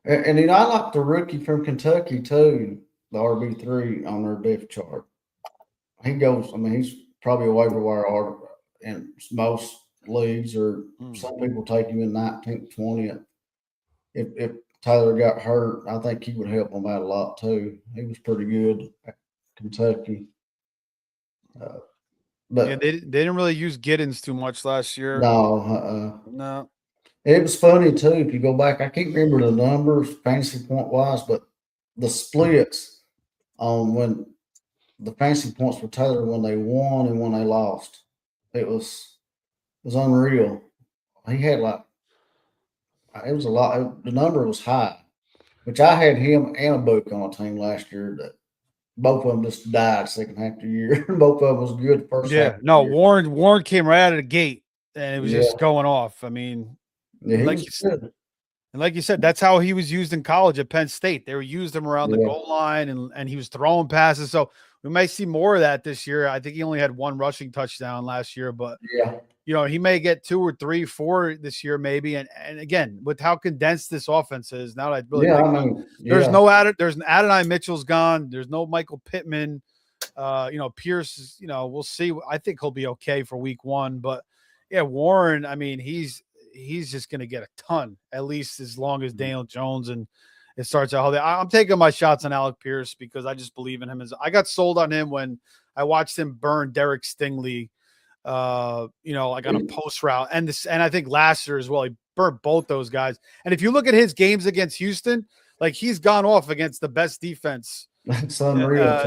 C: And I like the rookie from Kentucky too, the RB3 on their depth chart. He goes. I mean, he's probably a waiver wire order in most leagues, or some people take him in 19th, 20th. If Taylor got hurt, I think he would help them out a lot too. He was pretty good at Kentucky. But
A: Yeah, they didn't really use Giddens too much last year.
C: No. It was funny too. If you go back, I can't remember the numbers fantasy point wise, but the splits on when the fantasy points for Taylor when they won and when they lost, it was unreal. He had it was a lot. The number was high, which I had him and a book on a team last year that both of them just died second half of the year. Both of them was good first half.
A: No, Warren came right out of the gate and it was just going off. I mean, like you said, that's how he was used in college at Penn State. They were used him around the goal line and he was throwing passes. So we might see more of that this year. I think he only had one rushing touchdown last year, but he may get 2 or 3, 4 this year, maybe. And again, with how condensed this offense is, now that I really think there's no there's an Adonai Mitchell's gone. There's no Michael Pittman. Pierce is, we'll see. I think he'll be okay for week 1, but Warren, I mean, he's just going to get a ton, at least as long as Daniel Jones and it starts out. I'm taking my shots on Alec Pierce because I just believe in him. I got sold on him when I watched him burn Derek Stingley, like on a post route. And I think last year as well, he burnt both those guys. And if you look at his games against Houston, like he's gone off against the best defense.
C: That's unreal.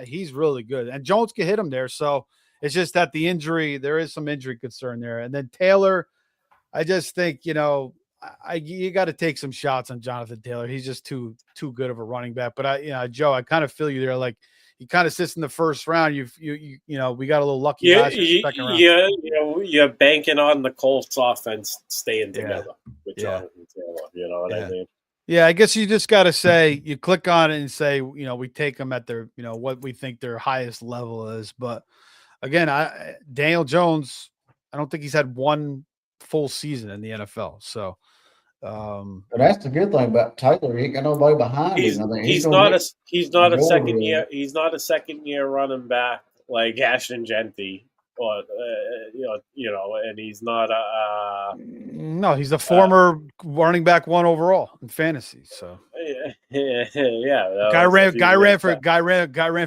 A: He's really good. And Jones can hit him there. So it's just that there is some injury concern there. And then Taylor, I just think, you got to take some shots on Jonathan Taylor. He's just too good of a running back. But Joe, I kind of feel you there. Like he kind of sits in the first round. We got a little lucky last year, second round.
B: You're banking on the Colts offense staying together with Jonathan Taylor. You know what I mean?
A: Yeah, I guess you just got to say, you click on it and say, we take them at their, what we think their highest level is. But again, Daniel Jones, I don't think he's had one full season in the NFL. So,
C: but that's the good thing about Taylor. He ain't got nobody behind him.
B: He's not a second year. He's not a second year running back like Ashton Genty, or and he's not a.
A: No, he's a former running back 1 overall in fantasy. So guy ran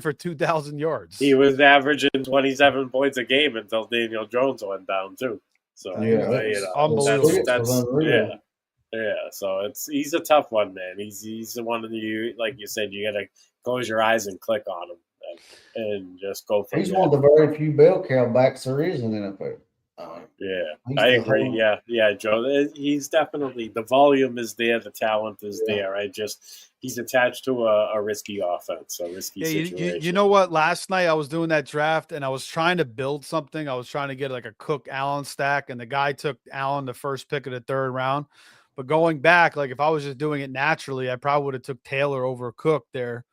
A: for 2,000 yards.
B: He was averaging 27 points a game until Daniel Jones went down too. So
A: unbelievable.
B: So he's a tough one, man. He's the one of you, like you said, you gotta close your eyes and click on him and just go from
C: He's one of the very few bell cow backs there is in the NFL.
B: I agree. Joe. He's definitely, the volume is there, the talent is there. He's attached to a risky offense, a risky situation.
A: You know what? Last night I was doing that draft and I was trying to build something. I was trying to get like a Cook Allen stack, and the guy took Allen the first pick of the 3rd round. But going back, like if I was just doing it naturally, I probably would have took Taylor over Cook there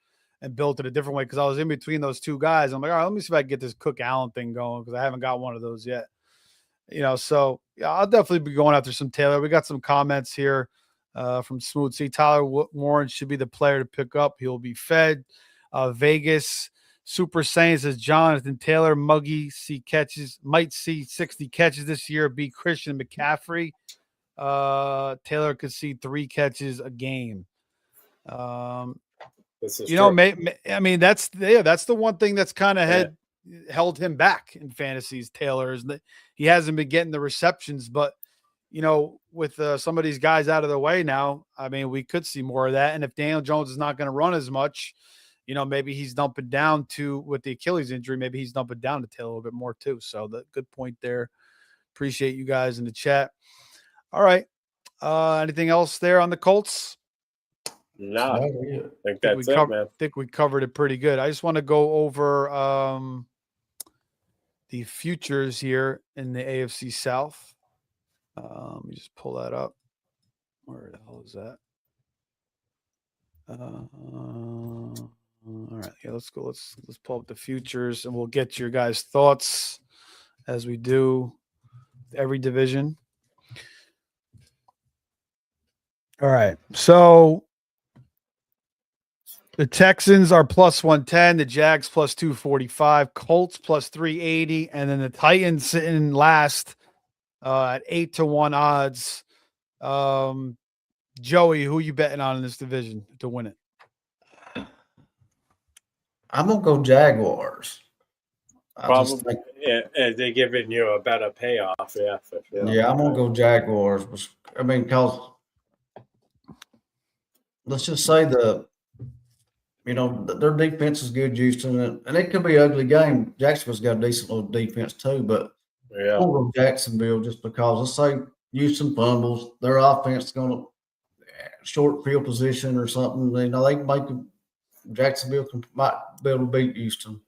A: and built it a different way because I was in between those two guys. I'm like, all right, let me see if I can get this Cook Allen thing going because I haven't got one of those yet. So I'll definitely be going after some Taylor. We got some comments here from Smooth C. Tyler Warren should be the player to pick up. He'll be fed. Vegas Super Saiyan says Jonathan Taylor might see 60 catches this year. Be Christian McCaffrey. Taylor could see 3 catches a game. That's the one thing that's kind of held him back in fantasies. Taylor is that he hasn't been getting the receptions, but with some of these guys out of the way now, I mean, we could see more of that. And if Daniel Jones is not going to run as much, maybe he's dumping down with the Achilles injury, maybe he's dumping down to Taylor a little bit more too. So good point there. Appreciate you guys in the chat. All right. Anything else there on the Colts?
B: No, I think that's it, man. I
A: think we covered it pretty good. I just want to go over the futures here in the AFC South. Let me just pull that up. Where the hell is that? All right, yeah, let's go. Let's pull up the futures, and we'll get your guys' thoughts as we do every division. All right, so the Texans are plus 110, the Jags plus 245, Colts plus 380, and then the Titans sitting last at 8-1 odds. Joey, who you betting on in this division to win it?
C: I'm gonna go Jaguars.
B: Probably, they're giving you a better payoff. Yeah, for sure.
C: Yeah, I'm gonna go Jaguars. I mean, because let's just say their defense is good, Houston, and it could be an ugly game. Jacksonville's got a decent little defense too, but
B: yeah,
C: I'll go Jacksonville just because let's say Houston fumbles, their offense is going to short field position or something. They can make Jacksonville might be able to beat Houston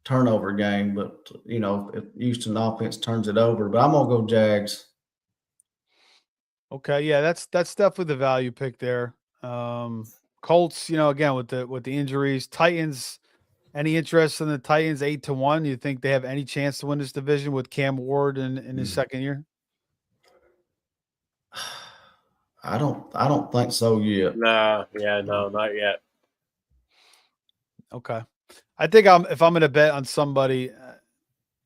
C: turnover game, but if Houston offense turns it over, but I'm gonna go Jags.
A: Okay, yeah, that's definitely the value pick there. Colts, again with the injuries, Titans. Any interest in the Titans 8-1? You think they have any chance to win this division with Cam Ward in his second year?
C: I don't think so yet.
B: no, not yet.
A: Okay, I think if I'm going to bet on somebody,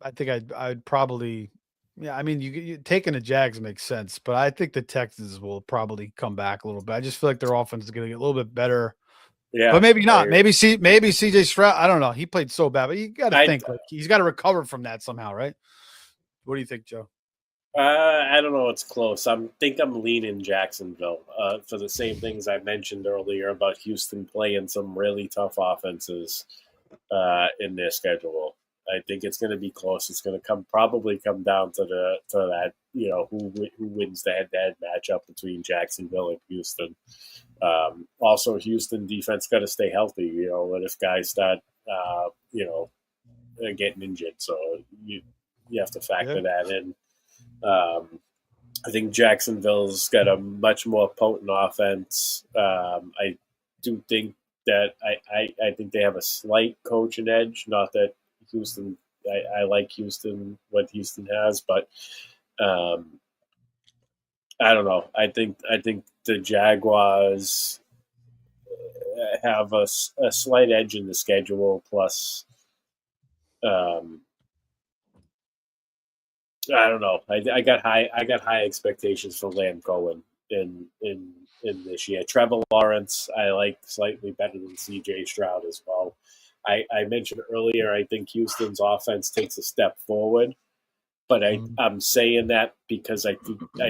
A: I think I'd probably, yeah. I mean, you taking the Jags makes sense, but I think the Texans will probably come back a little bit. I just feel like their offense is going to get a little bit better.
B: Yeah,
A: but maybe not. Maybe CJ Stroud. I don't know. He played so bad, but you got to think like he's got to recover from that somehow, right? What do you think, Joe?
B: I don't know. It's close. I'm leaning Jacksonville for the same things I mentioned earlier about Houston playing some really tough offenses in their schedule. I think it's going to be close. It's going to probably come down to that who wins the head-to-head matchup between Jacksonville and Houston. Also, Houston defense got to stay healthy. What if guys start getting injured? So you have to factor that in. I think Jacksonville's got a much more potent offense. I do think that I think they have a slight coaching edge. Not that Houston, I like Houston, what Houston has, but I don't know. I think the Jaguars have a slight edge in the schedule. Plus, I don't know. I got high expectations for Lamb Cohen in this year. Trevor Lawrence, I like slightly better than C.J. Stroud as well. I mentioned earlier, I think Houston's offense takes a step forward, but I'm saying that because I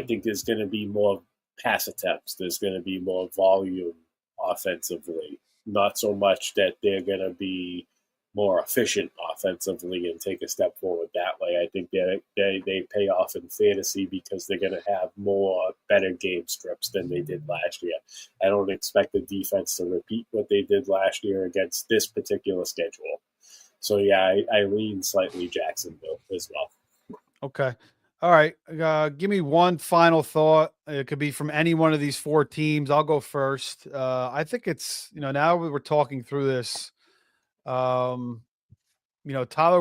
B: think there's going to be more pass attempts. There's going to be more volume offensively. Not so much that they're going to be more efficient offensively and take a step forward that way. I think they pay off in fantasy because they're going to have better game scripts than they did last year. I don't expect the defense to repeat what they did last year against this particular schedule. So, yeah, I lean slightly Jacksonville as well.
A: Okay. All right. Give me one final thought. It could be from any one of these four teams. I'll go first. I think it's, now we're talking through this, Tyler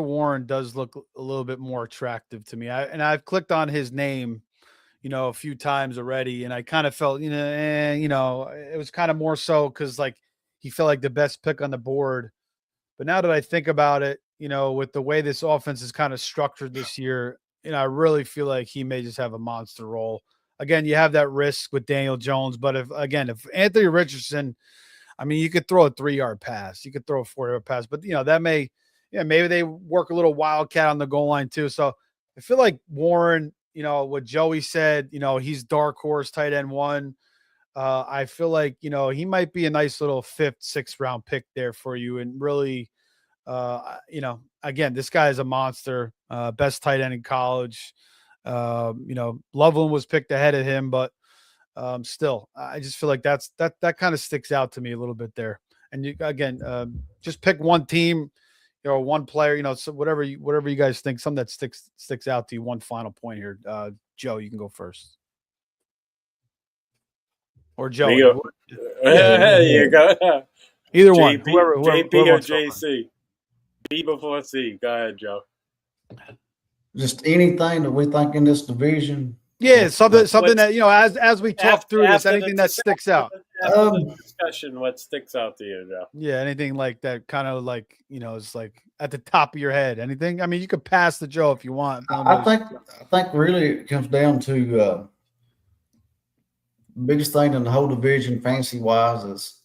A: Warren does look a little bit more attractive to me. I've clicked on his name, a few times already, and I kind of felt, it was kind of more so because like he felt like the best pick on the board. But now that I think about it, with the way this offense is kind of structured this year, I really feel like he may just have a monster role. Again, you have that risk with Daniel Jones, but if Anthony Richardson, I mean, you could throw a 3-yard pass, you could throw a 4-yard pass, but that maybe they work a little wildcat on the goal line too. So I feel like Warren, what Joey said, he's dark horse tight end 1. I feel like, he might be a nice little 5th, 6th round pick there for you. And really, again, this guy is a monster, best tight end in college. Loveland was picked ahead of him, but still, I just feel like that kind of sticks out to me a little bit there. And you, again, just pick one team, one player, so whatever you guys think, something that sticks out to you. One final point here. Joe, you can go first. Or Joe.
B: There you go.
A: Either one,
B: JB,
A: whoever
B: or
A: wants to go first.
B: JC. B before C. Go ahead, Joe.
C: Just anything that we think in this division.
A: Yeah, something
B: What's
A: that as we talk through this, anything that sticks out.
B: After the discussion, what sticks out to you, Joe?
A: Yeah, anything like that, kind of like is like at the top of your head. Anything. I mean, you could pass the Joe if you want.
C: I think really it comes down to biggest thing in the whole division, fantasy wise, is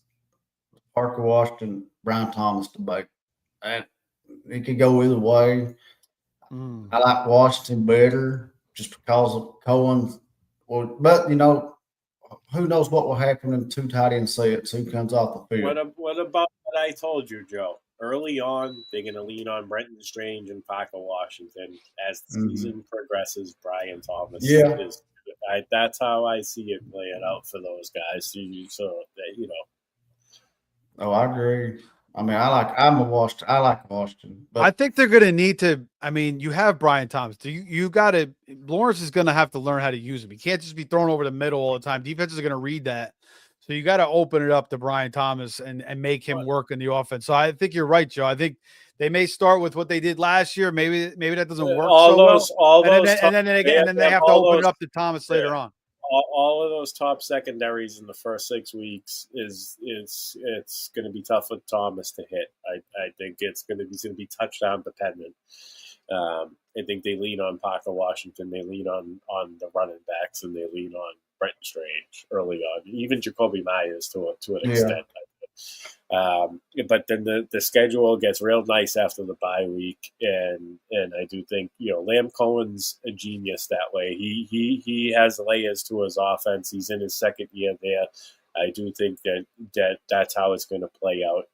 C: Parker Washington, Brian Thomas debate. And it could go either way. I like Washington better just because of Cohen. Well, but who knows what will happen in two tight end sets? Who comes off the field?
B: What about what I told you, Joe? Early on, they're going to lean on Brenton Strange and Parker Washington. As the season progresses, Brian Thomas is. That's how I see it playing out for those guys. So that
C: Oh, I agree. I mean, I like Washington. But
A: I think they're going to need to. I mean, you have Brian Thomas. You got to. Lawrence is going to have to learn how to use him. He can't just be thrown over the middle all the time. Defenses are going to read that. So you got to open it up to Brian Thomas and make him work in the offense. So I think you're right, Joe. I think they may start with what they did last year. Maybe that doesn't work and then they have to open it up to Thomas later on.
B: All of those top secondaries in the first 6 weeks it's going to be tough for Thomas to hit. I think he's going to be touchdown dependent. I think they lean on Parker Washington, they lean on the running backs, and they lean on Brenton Strange early on, even Jacoby Myers to an extent. But then the schedule gets real nice after the bye week, and I do think Lamb Cohen's a genius that way. He has layers to his offense. He's in his second year there. I do think that's how it's going to play out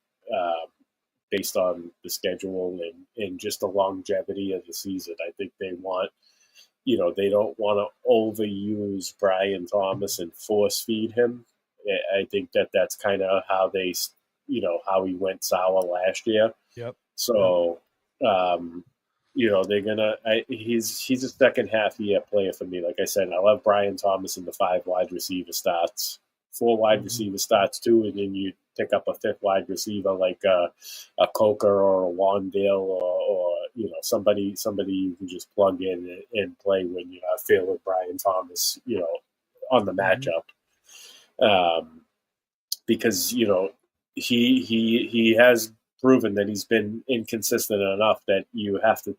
B: based on the schedule and just the longevity of the season. I think they want. They don't want to overuse Brian Thomas and force feed him. I think that's kind of how they, how he went sour last year.
A: Yep.
B: So, they're gonna. He's a second half year player for me. Like I said, I love Brian Thomas in the 5 wide receiver starts, 4 wide receiver starts too, and then you pick up a 5th wide receiver like a Coker or a Wandale or somebody you can just plug in and play when you feel Brian Thomas, on the matchup. Because he has proven that he's been inconsistent enough that you have to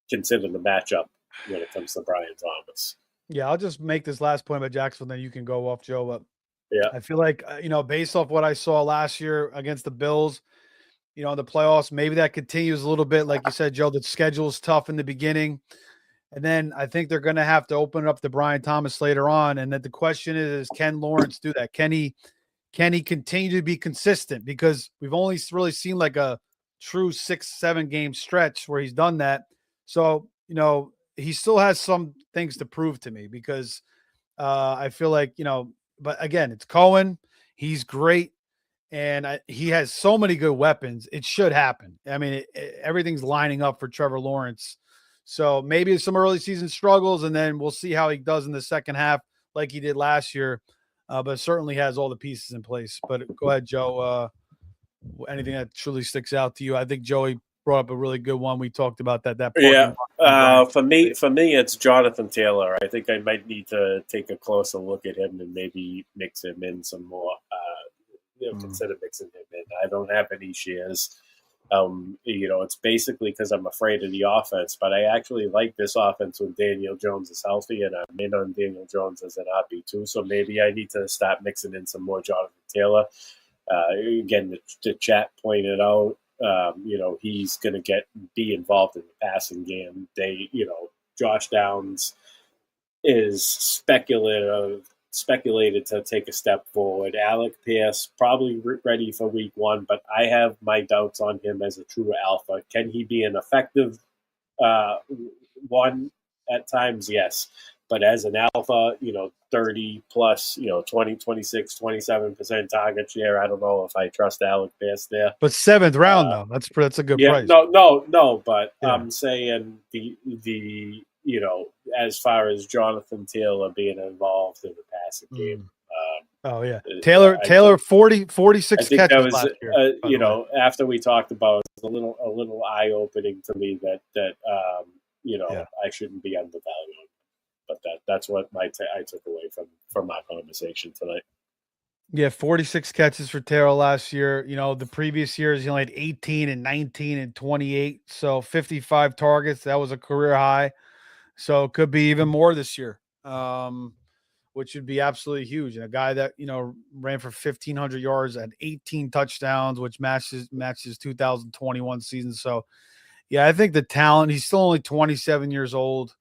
B: consider the matchup when it comes to Brian Thomas.
A: Yeah, I'll just make this last point about Jacksonville, then you can go off, Joe. But
B: yeah,
A: I feel like based off what I saw last year against the Bills, in the playoffs, maybe that continues a little bit. Like you said, Joe, the schedule is tough in the beginning. And then I think they're going to have to open it up to Brian Thomas later on. And that the question is, can Lawrence do that? Can he continue to be consistent? Because we've only really seen like a true 6-7 game stretch where he's done that. So, he still has some things to prove to me because I feel like, but again, it's Cohen. He's great. And he has so many good weapons. It should happen. I mean, everything's lining up for Trevor Lawrence. So maybe some early season struggles, and then we'll see how he does in the second half like he did last year. But certainly has all the pieces in place. But go ahead, Joe. Anything that truly sticks out to you? I think Joey brought up a really good one. We talked about that.
B: Yeah. For me, it's Jonathan Taylor. I think I might need to take a closer look at him and maybe mix him in some more. Consider mixing him in. I don't have any shares. It's basically because I'm afraid of the offense, but I actually like this offense when Daniel Jones is healthy, and I'm in on Daniel Jones as an RB2, so maybe I need to start mixing in some more Jonathan Taylor. Again, the chat pointed out, he's going to be involved in the passing game. Josh Downs is speculated to take a step forward. Alec Pierce probably ready for week 1, but I have my doubts on him as a true alpha. Can he be an effective one at times? Yes. But as an alpha, 30 plus, 20, 26, 27% target share. I don't know if I trust Alec Pierce there.
A: But 7th round, though, that's a good price.
B: No. But yeah. I'm saying the as far as Jonathan Taylor being involved in the passing game,
A: Oh yeah,
B: I
A: Taylor
B: think,
A: 46
B: I think that
A: catches
B: was,
A: last year. By
B: you
A: the way.
B: know, after we talked about it, a little eye opening to me that you know,
A: Yeah.
B: I shouldn't be undervaluing. But that's what I took away from my conversation tonight.
A: Yeah, 46 catches for Taylor last year. You know, the previous years he only had 18 and 19 and 28. So 55 targets. That was a career high. So it could be even more this year. Which would be absolutely huge. And a guy that, you know, ran for 1,500 yards and 18 touchdowns, which matches 2021 season. So, yeah, I think the talent, he's still only 27 years old.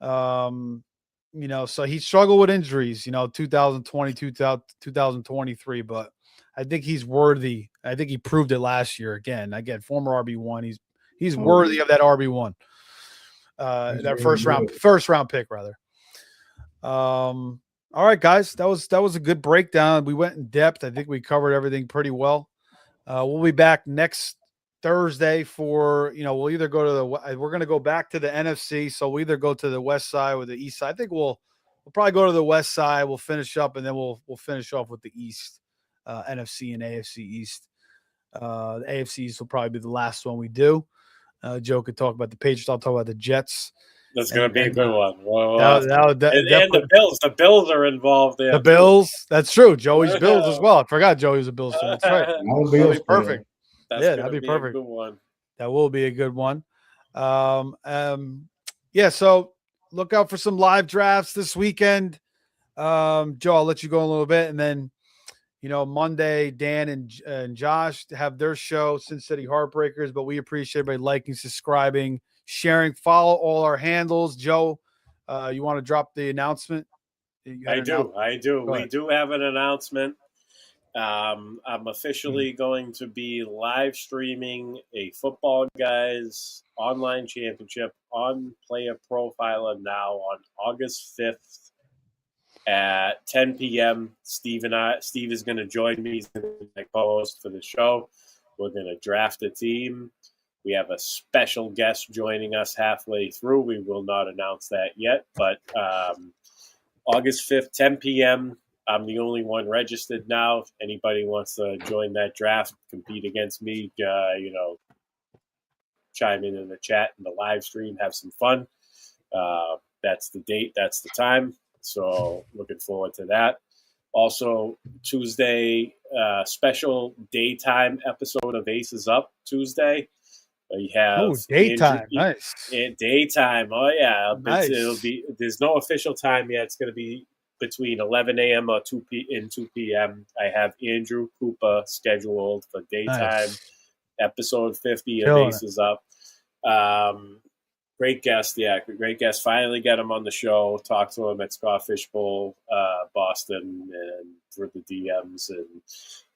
A: You know, so he struggled with injuries, you know, 2022, 2023, but I think he's worthy. I think he proved it last year again. Again, former RB1. He's worthy of that RB1.
C: He's
A: That
C: really good.
A: first round pick rather. All right, guys, that was a good breakdown. We went in depth. I think we covered everything pretty well. We'll be back next Thursday for, you know, we'll either go to we're going to go back to the NFC. So we'll either go to the west side or the east side. I think we'll probably go to the west side. We'll finish up and then we'll finish off with the east, NFC and AFC East. The AFC East will probably be the last one we do. Joe could talk about the Patriots. I'll talk about the Jets.
B: That's going to be a good one.
A: And
B: the Bills. The Bills are involved there.
A: The Bills. That's true. Joey's Bills as well. I forgot Joey was a Bills fan. That's right.
C: I'm a
A: That'd
C: Bills
A: be perfect.
B: That's
A: Yeah,
B: going
A: that'd
B: to
A: be
B: be
A: perfect.
B: a good one.
A: That will be a good one. Yeah, so look out for some live drafts this weekend. Joe, I'll let you go a little bit. And then, you know, Monday, Dan and Josh have their show, Sin City Heartbreakers. But we appreciate everybody liking, subscribing, sharing, follow all our handles. Joe, you want to drop the announcement?
B: I do. We do have an announcement. I'm officially going to be live streaming a Football Guys online championship on Player Profiler now on August 5th at 10 p.m. Steve is going to join me. He's going to be my co-host for the show. We're going to draft a team. We have a special guest joining us halfway through. We will not announce that yet, but August 5th, 10 p.m. I'm the only one registered now. If anybody wants to join that draft, compete against me, you know, chime in the chat and the live stream, have some fun. That's the date. That's the time. So looking forward to that. Also, Tuesday, special daytime episode of Aces Up Tuesday. You have
A: daytime. Nice.
B: Daytime. Oh yeah.
A: Nice.
B: It'll be. There's no official time yet. It's going to be between 11 a.m. or 2 p.m. I have Andrew Cooper scheduled for daytime. Episode 50 of Aces Up. Great guest. Yeah, great guest. Finally got him on the show. Talked to him at Scottish Bowl, Boston, and through the DMs. And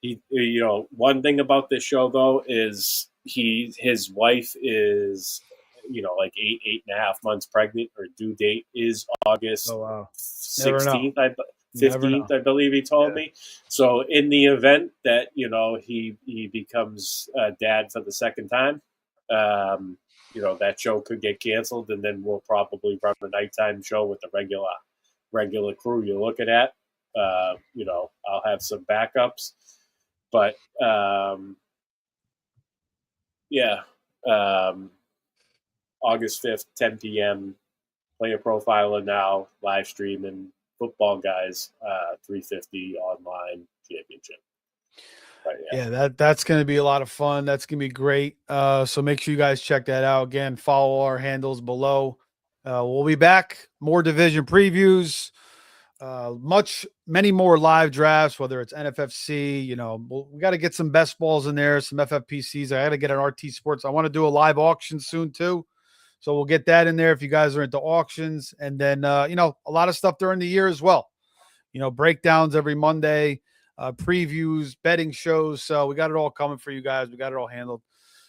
B: he, you know, one thing about this show though is his wife is, you know, like 8.5 months pregnant. Her due date is August 16th, 15th, I believe he told me. So in the event that, you know, he becomes a dad for the second time, you know, that show could get canceled, and then we'll probably run a nighttime show with the regular crew you're looking at. You know, I'll have some backups, but August 5th, 10 p.m. Player Profiler now, live streaming Football Guys 350 online championship. But,
A: that's going to be a lot of fun. That's going to be great. So make sure you guys check that out. Again, follow our handles below. We'll be back. More division previews. Many more live drafts, whether it's NFFC, you know, we got to get some best balls in there, some FFPCs. I got to get an RT Sports. I want to do a live auction soon too. So we'll get that in there if you guys are into auctions. And then, you know, a lot of stuff during the year as well. You know, breakdowns every Monday, previews, betting shows. So we got it all coming for you guys. We got it all handled.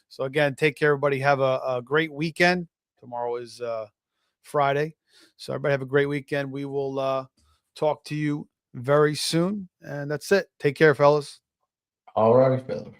A: So again, take care, everybody. Have a great weekend. Tomorrow is Friday. So everybody have a great weekend. We will talk to you very soon. And that's it. Take care, fellas.
C: All righty, fellas.